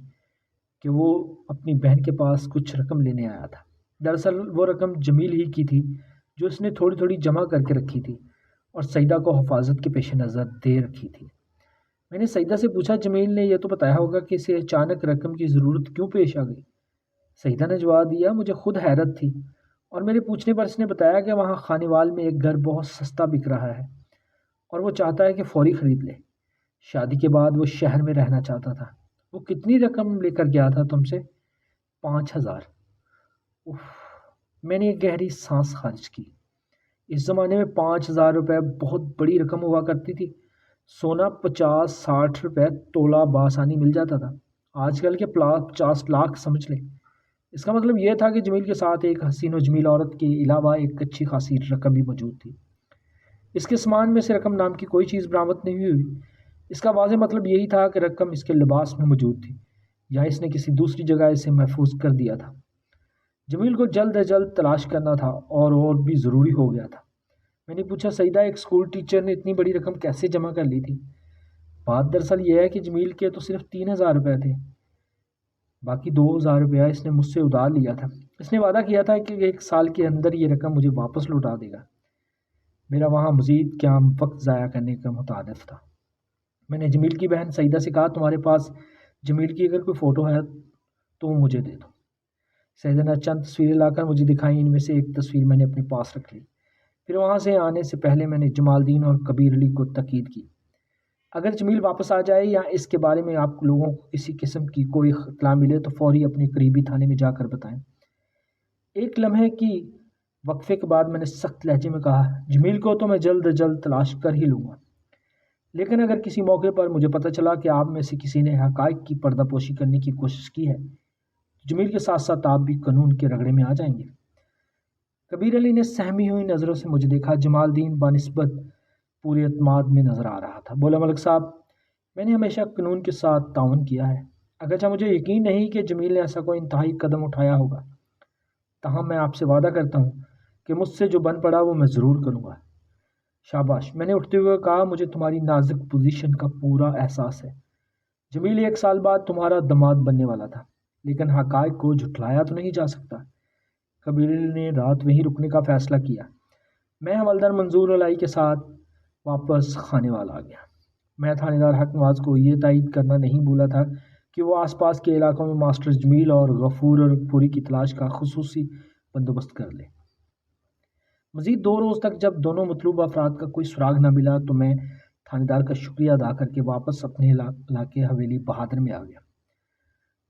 کہ وہ اپنی بہن کے پاس کچھ رقم لینے آیا تھا۔ دراصل وہ رقم جمیل ہی کی تھی جو اس نے تھوڑی تھوڑی جمع کر کے رکھی تھی اور سعیدہ کو حفاظت کے پیش نظر دے رکھی تھی۔ میں نے سعیدہ سے پوچھا، جمیل نے یہ تو بتایا ہوگا کہ اسے اچانک رقم کی ضرورت کیوں پیش آ گئی؟ سعیدہ نے جواب دیا، مجھے خود حیرت تھی، اور میرے پوچھنے پر اس نے بتایا کہ وہاں خانے وال میں ایک گھر بہت سستا بک رہا ہے اور وہ چاہتا ہے کہ فوری خرید لے۔ شادی کے بعد وہ شہر میں رہنا چاہتا تھا۔ وہ کتنی رقم لے کر گیا تھا تم سے؟ 5,000۔ اف، میں نے ایک گہری سانس خارج کی۔ اس زمانے میں 5,000 روپے بہت بڑی رقم ہوا کرتی تھی۔ سونا 50-60 روپے تولہ بآسانی مل جاتا تھا، آج کل کے 50 لاکھ سمجھ لیں۔ اس کا مطلب یہ تھا کہ جمیل کے ساتھ ایک حسین و جمیل عورت کے علاوہ ایک اچھی خاصی رقم بھی موجود تھی۔ اس کے سامان میں سے رقم نام کی کوئی چیز برآمد نہیں ہوئی۔ اس کا واضح مطلب یہی تھا کہ رقم اس کے لباس میں موجود تھی یا اس نے کسی دوسری جگہ اسے محفوظ کر دیا تھا۔ جمیل کو جلد از جلد تلاش کرنا تھا اور بھی ضروری ہو گیا تھا۔ میں نے پوچھا، سعیدہ، ایک اسکول ٹیچر نے اتنی بڑی رقم کیسے جمع کر لی تھی؟ بات دراصل یہ ہے کہ جمیل کے تو صرف 3,000 روپے تھے، باقی 2,000 روپیہ اس نے مجھ سے ادھار لیا تھا۔ اس نے وعدہ کیا تھا کہ 1 سال کے اندر یہ رقم مجھے واپس لوٹا دے گا۔ میرا وہاں مزید کیا وقت ضائع کرنے کا متعارف تھا۔ میں نے جمیل کی بہن سعیدہ سے کہا، تمہارے پاس جمیل کی اگر کوئی فوٹو ہے تو وہ مجھے دے دو۔ سعیدہ نے چند تصویریں لا کر مجھے دکھائیں، ان میں سے ایک تصویر میں نے اپنے پاس رکھ لی۔ پھر وہاں سے آنے سے پہلے میں نے جمال الدین اور کبیر علی کو تاکید کی، اگر جمیل واپس آ جائے یا اس کے بارے میں آپ لوگوں کو کسی قسم کی کوئی اطلاع ملے تو فوری اپنے قریبی تھانے میں جا کر بتائیں۔ ایک لمحے کی وقفے کے بعد میں نے سخت لہجے میں کہا، جمیل کو تو میں جلد از جلد تلاش کر ہی لوں گا، لیکن اگر کسی موقع پر مجھے پتہ چلا کہ آپ میں سے کسی نے حقائق کی پردہ پوشی کرنے کی کوشش کی ہے تو جمیل کے ساتھ ساتھ آپ بھی قانون کے رگڑے میں آ جائیں گے۔ کبیر علی نے سہمی ہوئی نظروں سے مجھے دیکھا۔ جمال الدین بنسبت پورے اعتماد میں نظر آ رہا تھا۔ بولا، ملک صاحب، میں نے ہمیشہ قانون کے ساتھ تعاون کیا ہے، اگرچہ مجھے یقین نہیں کہ جمیل نے ایسا کوئی انتہائی قدم اٹھایا ہوگا، تاہم میں آپ سے وعدہ کرتا ہوں کہ مجھ سے جو بن پڑا وہ میں ضرور کروں گا۔ شاباش، میں نے اٹھتے ہوئے کہا، مجھے تمہاری نازک پوزیشن کا پورا احساس ہے۔ جمیل 1 سال بعد تمہارا داماد بننے والا تھا، لیکن حقائق کو جھٹلایا تو نہیں جا سکتا۔ کبیر علی نے رات وہیں رکنے کا فیصلہ کیا۔ میں حوالدار منظور علائی کے ساتھ واپس خانے وال آ گیا۔ میں تھانے دار حق نواز کو یہ تائید کرنا نہیں بھولا تھا کہ وہ آس پاس کے علاقوں میں ماسٹر جمیل اور غفور اور پوری کی تلاش کا خصوصی بندوبست کر لے۔ مزید 2 روز تک جب دونوں مطلوبہ افراد کا کوئی سراغ نہ ملا تو میں تھانے دار کا شکریہ ادا کر کے واپس اپنے علاقے حویلی بہادر میں آ گیا۔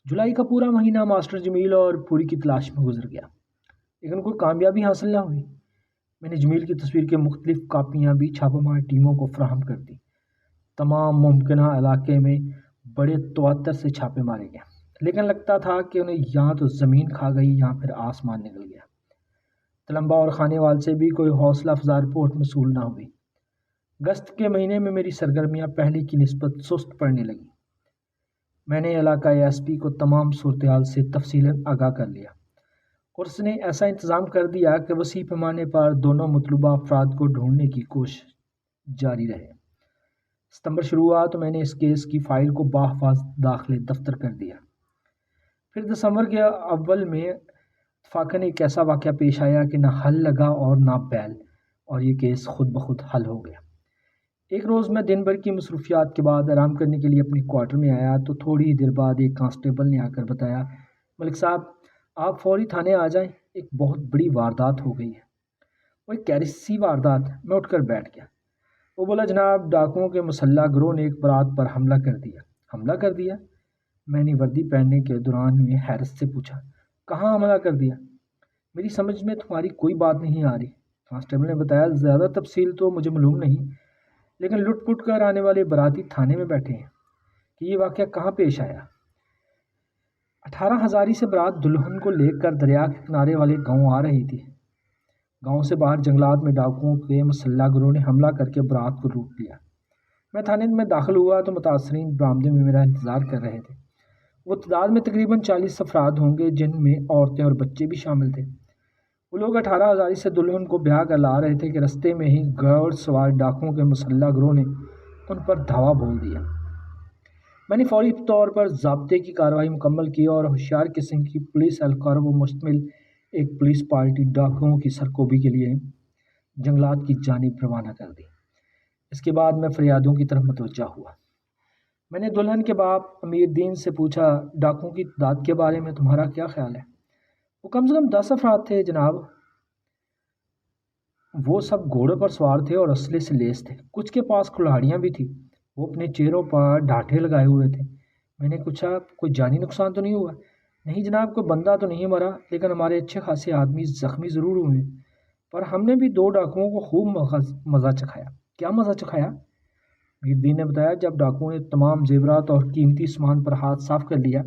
جولائی کا پورا مہینہ ماسٹر جمیل اور پوری کی تلاش میں گزر گیا، لیکن کوئی کامیابی حاصل نہ ہوئی۔ میں نے جمیل کی تصویر کے مختلف کاپیاں بھی چھاپہ مار ٹیموں کو فراہم کر دی۔ تمام ممکنہ علاقے میں بڑے تواتر سے چھاپے مارے گئے، لیکن لگتا تھا کہ انہیں یا تو زمین کھا گئی یا پھر آسمان نکل گیا۔ تلمبہ اور خانے وال سے بھی کوئی حوصلہ افزا رپورٹ موصول نہ ہوئی۔ اگست کے مہینے میں میری سرگرمیاں پہلے کی نسبت سست پڑنے لگیں۔ میں نے علاقۂ ایس پی کو تمام صورتحال سے تفصیلاً آگاہ کر لیا اور اس نے ایسا انتظام کر دیا کہ وسیع پیمانے پر دونوں مطلوبہ افراد کو ڈھونڈنے کی کوشش جاری رہے۔ ستمبر شروع ہوا تو میں نے اس کیس کی فائل کو باحفاظ داخل دفتر کر دیا۔ پھر دسمبر کے اول میں اتفاقاً ایک ایسا واقعہ پیش آیا کہ نہ حل لگا اور نہ بیل، اور یہ کیس خود بخود حل ہو گیا۔ ایک روز میں دن بھر کی مصروفیات کے بعد آرام کرنے کے لیے اپنے کوارٹر میں آیا تو تھوڑی ہی دیر بعد ایک کانسٹیبل نے آ کر بتایا، ملک صاحب آپ فوری تھانے آ جائیں، ایک بہت بڑی واردات ہو گئی ہے۔ وہ ایک کیسی واردات؟ میں اٹھ کر بیٹھ گیا۔ وہ بولا، جناب ڈاکوؤں کے مسلح گروہ نے ایک بارات پر حملہ کر دیا۔ حملہ کر دیا؟ میں نے وردی پہننے کے دوران میں حیرت سے پوچھا، کہاں حملہ کر دیا؟ میری سمجھ میں تمہاری کوئی بات نہیں آ رہی۔ کانسٹیبل نے بتایا، زیادہ تفصیل تو مجھے معلوم نہیں، لیکن لٹ پٹ کر آنے والے باراتی تھانے میں بیٹھے ہیں کہ یہ واقعہ کہاں پیش آیا۔ 18 ہزاری سے بارات دلہن کو لے کر دریا کے کنارے والے گاؤں آ رہی تھی۔ گاؤں سے باہر جنگلات میں ڈاکوؤں کے مسلح گروہ نے حملہ کر کے بارات کو لوٹ لیا۔ میں تھانے میں داخل ہوا تو متاثرین برآمدے میں میرا انتظار کر رہے تھے۔ وہ تعداد میں تقریباً 40 افراد ہوں گے، جن میں عورتیں اور بچے بھی شامل تھے۔ وہ لوگ 18 ہزاری سے دلہن کو بیاہ کر لا رہے تھے کہ رستے میں ہی گھوڑ سوار ڈاکوؤں کے مسلح گروہ نے ان پر دھاوا بول دیا۔ میں نے فوری طور پر ضابطے کی کارروائی مکمل کی اور ہوشیار قسم کی پولیس اہلکاروں کو مشتمل ایک پولیس پارٹی ڈاکوؤں کی سرکوبی کے لیے جنگلات کی جانب روانہ کر دی۔ اس کے بعد میں فریادوں کی طرف متوجہ ہوا۔ میں نے دلہن کے باپ امیر دین سے پوچھا، ڈاکوؤں کی تعداد کے بارے میں تمہارا کیا خیال ہے؟ وہ کم سے کم 10 افراد تھے جناب۔ وہ سب گھوڑوں پر سوار تھے اور اسلحے سے لیس تھے، کچھ کے پاس کلاڑیاں بھی تھیں۔ وہ اپنے چہروں پر ڈھاٹے لگائے ہوئے تھے۔ میں نے پوچھا، کوئی جانی نقصان تو نہیں ہوا؟ نہیں جناب، کوئی بندہ تو نہیں مرا، لیکن ہمارے اچھے خاصے آدمی زخمی ضرور ہوئے ہیں، پر ہم نے بھی 2 ڈاکوؤں کو خوب مزہ چکھایا۔ کیا مزہ چکھایا؟ امیر الدین نے بتایا، جب ڈاکوؤں نے تمام زیورات اور قیمتی سامان پر ہاتھ صاف کر لیا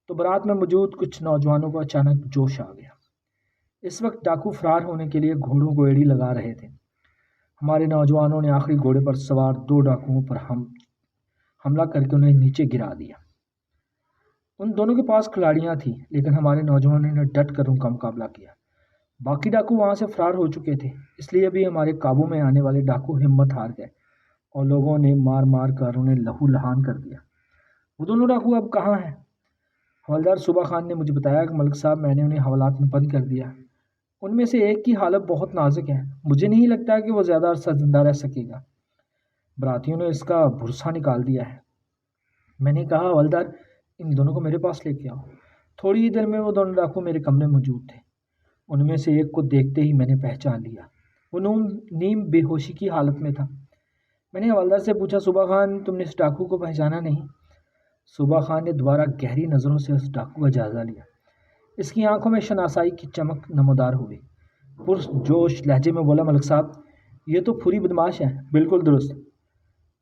تو بارات میں موجود کچھ نوجوانوں کو اچانک جوش آ گیا۔ اس وقت ڈاکو فرار ہونے کے لیے گھوڑوں کو ایڑی لگا رہے تھے۔ ہمارے نوجوانوں نے آخری گھوڑے پر سوار 2 ڈاکوؤں پر حملہ کر کے انہیں نیچے گرا دیا۔ ان دونوں کے پاس کھلاڑیاں تھیں، لیکن ہمارے نوجوانوں نے ڈٹ کر ان کا مقابلہ کیا۔ باقی ڈاکو وہاں سے فرار ہو چکے تھے، اس لیے بھی ہمارے قابو میں آنے والے ڈاکو ہمت ہار گئے اور لوگوں نے مار مار کر انہیں لہو لہان کر دیا۔ وہ دونوں ڈاکو اب کہاں ہیں؟ حوالدار صوبہ خان نے مجھے بتایا کہ ملک صاحب میں نے انہیں حوالات میں بند کر دیا۔ ان میں سے ایک کی حالت بہت نازک ہے، مجھے نہیں لگتا کہ وہ زیادہ عرصہ زندہ رہ سکے گا۔ براتیوں نے اس کا بھروسہ نکال دیا ہے۔ میں نے کہا، حوالدار ان دونوں کو میرے پاس لے کے آؤ۔ تھوڑی ہی دیر میں وہ دونوں ڈاکو میرے کمرے میں موجود تھے۔ ان میں سے ایک کو دیکھتے ہی میں نے پہچان لیا، وہ نیم بے ہوشی کی حالت میں تھا۔ میں نے حوالدار سے پوچھا، صوبہ خان تم نے اس ڈاکو کو پہچانا نہیں؟ صوبہ خان نے دوبارہ گہری نظروں سے اس ڈاکو کا جائزہ لیا۔ اس کی آنکھوں میں شناسائی کی چمک نمودار ہوئی۔ پرجوش لہجے میں بولا، ملک صاحب یہ تو پھوری بدماش ہے۔ بالکل درست،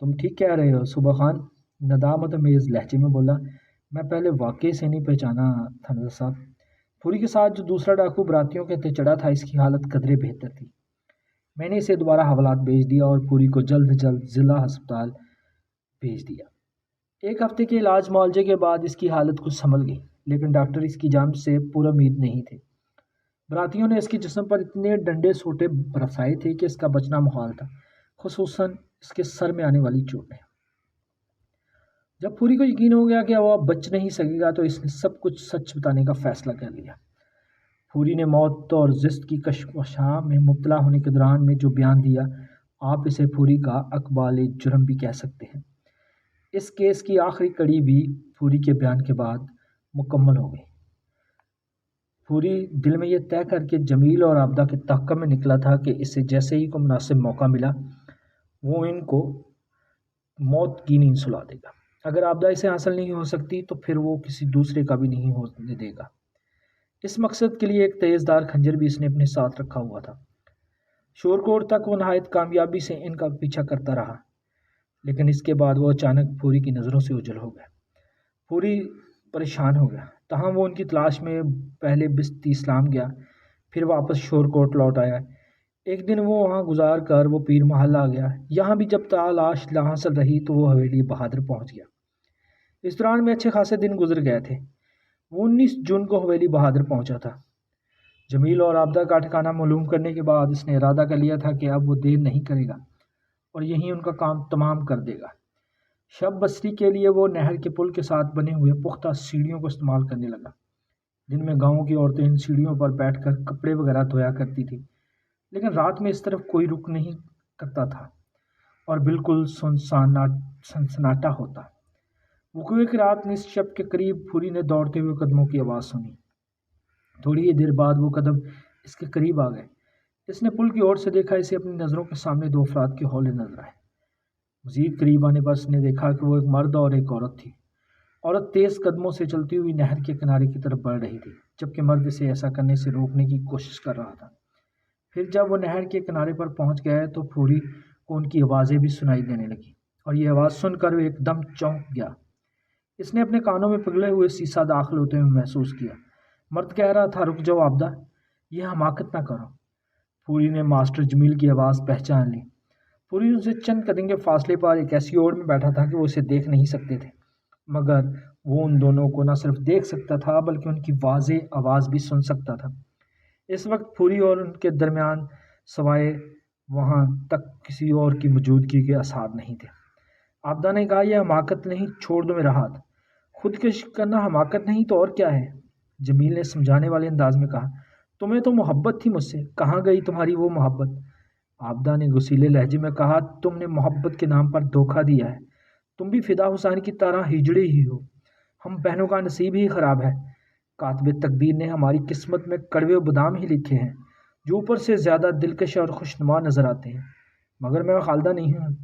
تم ٹھیک کہہ رہے ہو صوبہ خان، ندامت امیز لہجے میں بولا، میں پہلے واقعی سے نہیں پہچانا تھانیدار صاحب۔ پھوری کے ساتھ جو دوسرا ڈاکو براتیوں کے ہتھے چڑھا تھا، اس کی حالت قدرے بہتر تھی۔ میں نے اسے دوبارہ حوالات بھیج دیا اور پھوری کو جلد ضلع ہسپتال بھیج دیا۔ 1 ہفتے کے علاج معالجے کے بعد اس کی حالت کچھ سنبھل گئی، لیکن ڈاکٹر اس کی جان سے پورا امید نہیں تھے۔ براتیوں نے اس کے جسم پر اتنے ڈنڈے سوٹے برسائے تھے کہ اس کا بچنا محال تھا، خصوصاً اس کے سر میں آنے والی چوٹیں۔ جب پھوری کو یقین ہو گیا کہ وہ اب بچ نہیں سکے گا تو اس نے سب کچھ سچ بتانے کا فیصلہ کر لیا۔ پھوری نے موت اور زشت کی کشمکش میں مبتلا ہونے کے دوران میں جو بیان دیا، آپ اسے پھوری کا اقبال جرم بھی کہہ سکتے ہیں۔ اس کیس کی آخری کڑی بھی پھوری کے بیان کے بعد مکمل ہو گئی۔ پھوری دل میں یہ طے کر کے جمیل اور عابدہ کے تعاقب میں نکلا تھا کہ اسے جیسے ہی کو مناسب موقع ملا وہ ان کو موت کی نیند سلا دے گا۔ اگر عابدہ اسے حاصل نہیں ہو سکتی تو پھر وہ کسی دوسرے کا بھی نہیں ہونے دے گا۔ اس مقصد کے لیے ایک تیز دار خنجر بھی اس نے اپنے ساتھ رکھا ہوا تھا۔ شورکوٹ تک وہ نہایت کامیابی سے ان کا پیچھا کرتا رہا، لیکن اس کے بعد وہ اچانک پھوری کی نظروں سے اوجھل ہو گیا۔ پھوری پریشان ہو گیا، تاہم وہ ان کی تلاش میں پہلے بستی اسلام گیا، پھر واپس شورکوٹ لوٹ آیا۔ ایک دن وہ وہاں گزار کر وہ پیر محل آ گیا۔ یہاں بھی جب تلاش لاحاصل رہی تو وہ حویلی بہادر پہنچ گیا۔ اس دوران میں اچھے خاصے دن گزر گئے تھے۔ وہ 19 جون کو حویلی بہادر پہنچا تھا۔ جمیل اور عابدہ کا ٹھکانہ معلوم کرنے کے بعد اس نے ارادہ کر لیا تھا کہ اب وہ دیر نہیں کرے گا اور یہیں ان کا کام تمام کر دے گا۔ شب بسری کے لیے وہ نہر کے پل کے ساتھ بنے ہوئے پختہ سیڑھیوں کو استعمال کرنے لگا۔ دن میں گاؤں کی عورتیں ان سیڑھیوں پر بیٹھ کر کپڑے وغیرہ دھویا کرتی تھی، لیکن رات میں اس طرف کوئی رک نہیں کرتا تھا اور بالکل سنسناٹا ہوتا۔ وقوع کی رات نصف شب کے قریب پھوری نے دوڑتے ہوئے قدموں کی آواز سنی۔ تھوڑی ہی دیر بعد وہ قدم اس کے قریب آ گئے۔ اس نے پل کی اور سے دیکھا، اسے اپنی نظروں کے سامنے دو افراد کے ہولے نظر آئے۔ مزید قریب آنے پر اس نے دیکھا کہ وہ ایک مرد اور ایک عورت تھی۔ عورت تیز قدموں سے چلتی ہوئی نہر کے کنارے کی طرف بڑھ رہی تھی، جبکہ مرد اسے ایسا کرنے سے روکنے کی کوشش کر رہا تھا۔ پھر جب وہ نہر کے کنارے پر پہنچ گئے تو پھوری کو ان کی آوازیں بھی سنائی دینے لگیں، اور یہ آواز سن کر وہ ایک دم چونک گیا۔ اس نے اپنے کانوں میں پگھلے ہوئے سیسا داخل ہوتے ہوئے محسوس کیا۔ مرد کہہ رہا تھا، رک جاؤ عابدہ، یہ حماقت نہ کرو۔ پھوری نے ماسٹر جمیل کی آواز پہچان لی۔ پھوری ان سے چند قدم کے فاصلے پر ایک ایسی اوڑ میں بیٹھا تھا کہ وہ اسے دیکھ نہیں سکتے تھے، مگر وہ ان دونوں کو نہ صرف دیکھ سکتا تھا بلکہ ان کی واضح آواز بھی سن سکتا تھا۔ اس وقت پھوری اور ان کے درمیان سوائے وہاں تک کسی اور کی موجودگی کے آثار نہیں تھے۔ عابدہ نے کہا، یہ حماقت نہیں، چھوڑ دو میرا ہاتھ۔ خودکشی کرنا حماقت نہیں تو اور کیا ہے؟ جمیل نے سمجھانے والے انداز میں کہا، تمہیں تو محبت تھی مجھ سے، کہاں گئی تمہاری وہ محبت؟ عابدہ نے غصیلے لہجے میں کہا، تم نے محبت کے نام پر دھوکہ دیا ہے، تم بھی فدا حسین کی طرح ہجڑے ہی ہو۔ ہم بہنوں کا نصیب ہی خراب ہے، کاتب تقدیر نے ہماری قسمت میں کڑوے بادام ہی لکھے ہیں جو اوپر سے زیادہ دلکش اور خوشنما نظر آتے ہیں، مگر میں خالدہ نہیں ہوں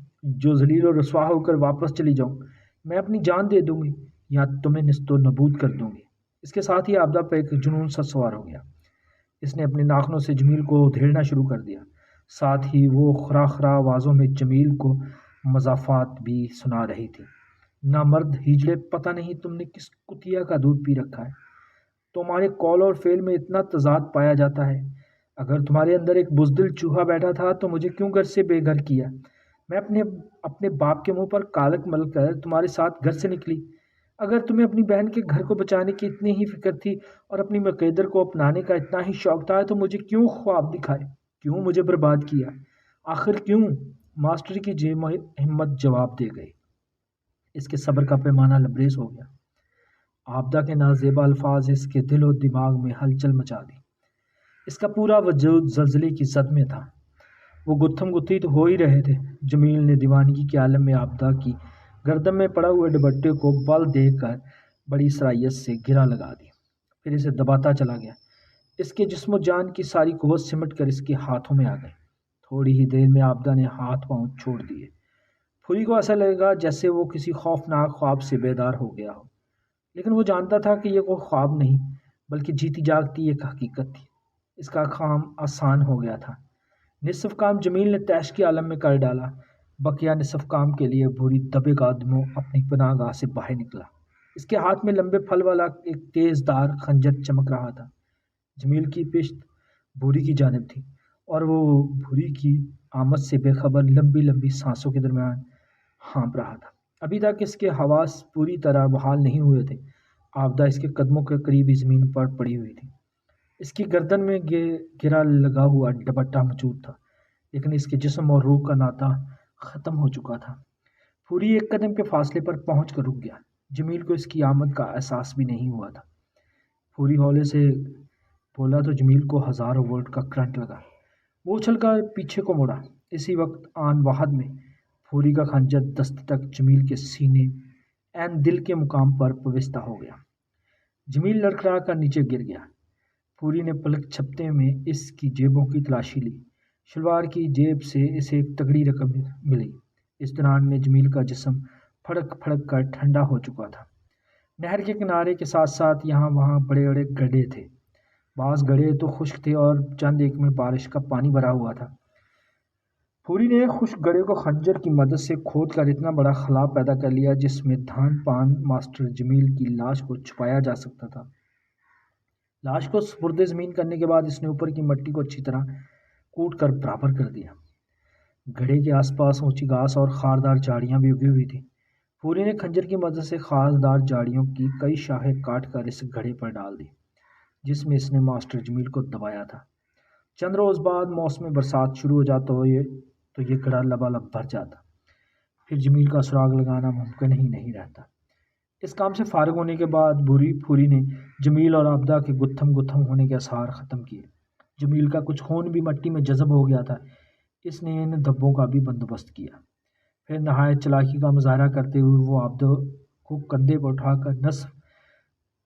جو ذلیل و رسوا ہو کر واپس چلی جاؤں۔ میں اپنی جان دے دوں گی یا تمہیں نیست و نابود کر دوں گی۔ اس کے ساتھ ہی عابدہ پہ ایک جنون سا سوار ہو گیا۔ اس نے اپنے ناخنوں سے جمیل کو ادھیڑنا شروع کر دیا، ساتھ ہی وہ خرا خرا آوازوں میں جمیل کو مضافات بھی سنا رہی تھی۔ نامرد ہجڑے، پتہ نہیں تم نے کس کتیا کا دودھ پی رکھا ہے، تمہارے قول اور فعل میں اتنا تضاد پایا جاتا ہے۔ اگر تمہارے اندر ایک بزدل چوہا بیٹھا تھا تو مجھے کیوں گھر سے بے گھر کیا؟ میں اپنے باپ کے منہ پر کالک مل کر تمہارے ساتھ گھر سے نکلی۔ اگر تمہیں اپنی بہن کے گھر کو بچانے کی اتنی ہی فکر تھی اور اپنی مقدر کو اپنانے کا اتنا ہی شوق تھا تو مجھے کیوں خواب دکھائے، کیوں مجھے برباد کیا؟ آخر کیوں؟ ماسٹر کی ہمت جواب دے گئی۔ اس کے صبر کا پیمانہ لبریز ہو گیا۔ عابدہ کے نازیبا الفاظ اس کے دل و دماغ میں ہلچل مچا دی۔ اس کا پورا وجود زلزلے کی زد میں تھا۔ وہ گتھم گتھی تو ہو ہی رہے تھے۔ جمیل نے دیوانگی کے عالم میں عابدہ کی گردن میں پڑا ہوئے دوپٹے کو بل دے کر بڑی صلاحیت سے گرہ لگا دی، پھر اسے دباتا چلا گیا۔ اس کے جسم و جان کی ساری قوت سمٹ کر اس کے ہاتھوں میں آ گئی۔ تھوڑی ہی دیر میں عابدہ نے ہاتھ پاؤں چھوڑ دیے۔ پھوری کو ایسا لگا جیسے وہ کسی خوفناک خواب سے بیدار ہو گیا ہو، لیکن وہ جانتا تھا کہ یہ کوئی خواب نہیں بلکہ جیتی جاگتی ایک حقیقت تھی۔ اس کا کام آسان ہو گیا تھا۔ نصف کام جمیل نے تیش کے عالم میں کر ڈالا، بقیہ نصف کام کے لیے بھوری دبے قدموں اپنی پناہ گاہ سے باہر نکلا۔ اس کے ہاتھ میں لمبے پھل والا ایک تیز دار خنجر چمک رہا تھا۔ جمیل کی پشت بھوری کی جانب تھی اور وہ بھوری کی آمد سے بے خبر لمبی لمبی سانسوں کے درمیان ہانپ رہا تھا۔ ابھی تک اس کے حواس پوری طرح بحال نہیں ہوئے تھے۔ عابدہ اس کے قدموں کے قریبی زمین پر پڑی ہوئی تھی۔ اس کی گردن میں گرہ لگا ہوا دوپٹہ موجود تھا، لیکن اس کے جسم اور روح کا ناطہ ختم ہو چکا تھا۔ پھوری ایک قدم کے فاصلے پر پہنچ کر رک گیا۔ جمیل کو اس کی آمد کا احساس بھی نہیں ہوا تھا۔ پھوری ہولے سے بولا تو جمیل کو ہزاروں وولٹ کا کرنٹ لگا۔ وہ اچھل کر پیچھے کو مڑا۔ اسی وقت آن واحد میں پھوری کا خنجر دست تک جمیل کے سینے عین دل کے مقام پر پیوستہ ہو گیا۔ جمیل لڑکھڑا کر نیچے گر گیا۔ پھوری نے پلک جھپکتے میں اس کی جیبوں کی تلاشی لی۔ شلوار کی جیب سے اسے ایک تگڑی رقم ملی۔ اس دوران میں جمیل کا جسم پھڑک پھڑک کر ٹھنڈا ہو چکا تھا۔ نہر کے کنارے کے ساتھ ساتھ یہاں وہاں بڑے بڑے گڈھے تھے۔ بعض گڈھے تو خشک تھے اور چند ایک میں بارش کا پانی بھرا ہوا تھا۔ پھوری نے ایک خشک گڈھے کو خنجر کی مدد سے کھود کر اتنا بڑا خلا پیدا کر لیا جس میں دھان پان ماسٹر جمیل کی لاش کو چھپایا جا سکتا تھا۔ لاش کو سپرد زمین کرنے کے بعد اس نے اوپر کی مٹی کو اچھی طرح کوٹ کر برابر کر دیا۔ گڑھے کے آس پاس اونچی گھاس اور خاردار جھاڑیاں بھی اگی ہوئی تھیں۔ پھوری نے خنجر کی مدد سے خاردار جھاڑیوں کی کئی شاخیں کاٹ کر اس گڑھے پر ڈال دی جس میں اس نے ماسٹر جمیل کو دبایا تھا۔ چند روز بعد موسم برسات شروع ہو جاتا تو یہ گڑھا لبالب بھر جاتا، پھر جمیل کا سراغ لگانا ممکن ہی نہیں رہتا۔ اس کام سے فارغ ہونے کے بعد پھوری نے جمیل اور عابدہ کے گتھم گتھم ہونے کے آثار ختم کیے۔ جمیل کا کچھ خون بھی مٹی میں جذب ہو گیا تھا۔ اس نے ان دھبوں کا بھی بندوبست کیا۔ پھر نہایت چالاکی کا مظاہرہ کرتے ہوئے وہ عابدہ کو کندھے پر اٹھا کر نصف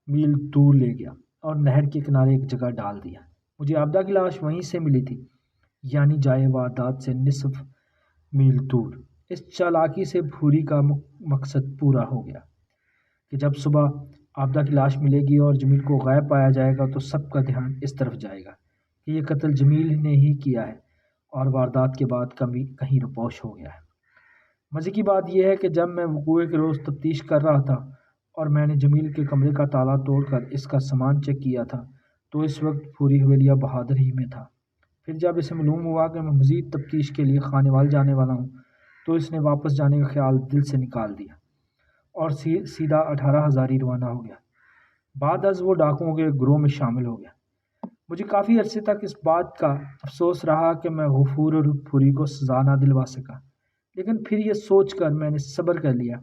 میل دور لے گیا اور نہر کے کنارے ایک جگہ ڈال دیا۔ مجھے عابدہ کی لاش وہیں سے ملی تھی، یعنی جائے واردات سے نصف میل دور۔ اس چالاکی سے پھوری کا مقصد پورا ہو گیا کہ جب صبح عابدہ کی لاش ملے گی اور جمیل کو غائب پایا جائے گا تو سب کا دھیان اس طرف جائے گا کہ یہ قتل جمیل نے ہی کیا ہے اور واردات کے بعد کہیں رپوش ہو گیا ہے۔ مزے کی بات یہ ہے کہ جب میں وقوع کے روز تفتیش کر رہا تھا اور میں نے جمیل کے کمرے کا تالا توڑ کر اس کا سامان چیک کیا تھا تو اس وقت پھوری حویلیہ بہادر ہی میں تھا۔ پھر جب اسے معلوم ہوا کہ میں مزید تفتیش کے لیے خانیوال جانے والا ہوں تو اس نے واپس جانے کا خیال دل سے نکال دیا اور سیدھا 18 ہزاری روانہ ہو گیا۔ بعد از وہ ڈاکوؤں کے گروہ میں شامل ہو گیا۔ مجھے کافی عرصے تک اس بات کا افسوس رہا کہ میں غفور اور پھوری کو سزا نہ دلوا سکا، لیکن پھر یہ سوچ کر میں نے صبر کر لیا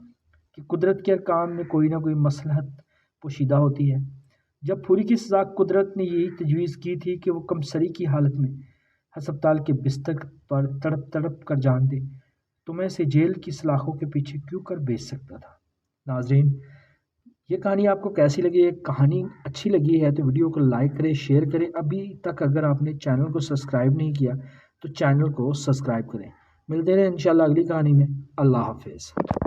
کہ قدرت کے کام میں کوئی نہ کوئی مصلحت پوشیدہ ہوتی ہے۔ جب پھوری کی سزا قدرت نے یہی تجویز کی تھی کہ وہ کمسری کی حالت میں ہسپتال کے بستر پر تڑپ تڑپ کر جان دے تو میں اسے جیل کی سلاخوں کے پیچھے کیوں کر بیچ سکتا تھا۔ ناظرین، یہ کہانی آپ کو کیسی لگی؟ ایک کہانی اچھی لگی ہے تو ویڈیو کو لائک کریں، شیئر کریں۔ ابھی تک اگر آپ نے چینل کو سبسکرائب نہیں کیا تو چینل کو سبسکرائب کریں۔ ملتے ہیں انشاءاللہ اگلی کہانی میں۔ اللہ حافظ۔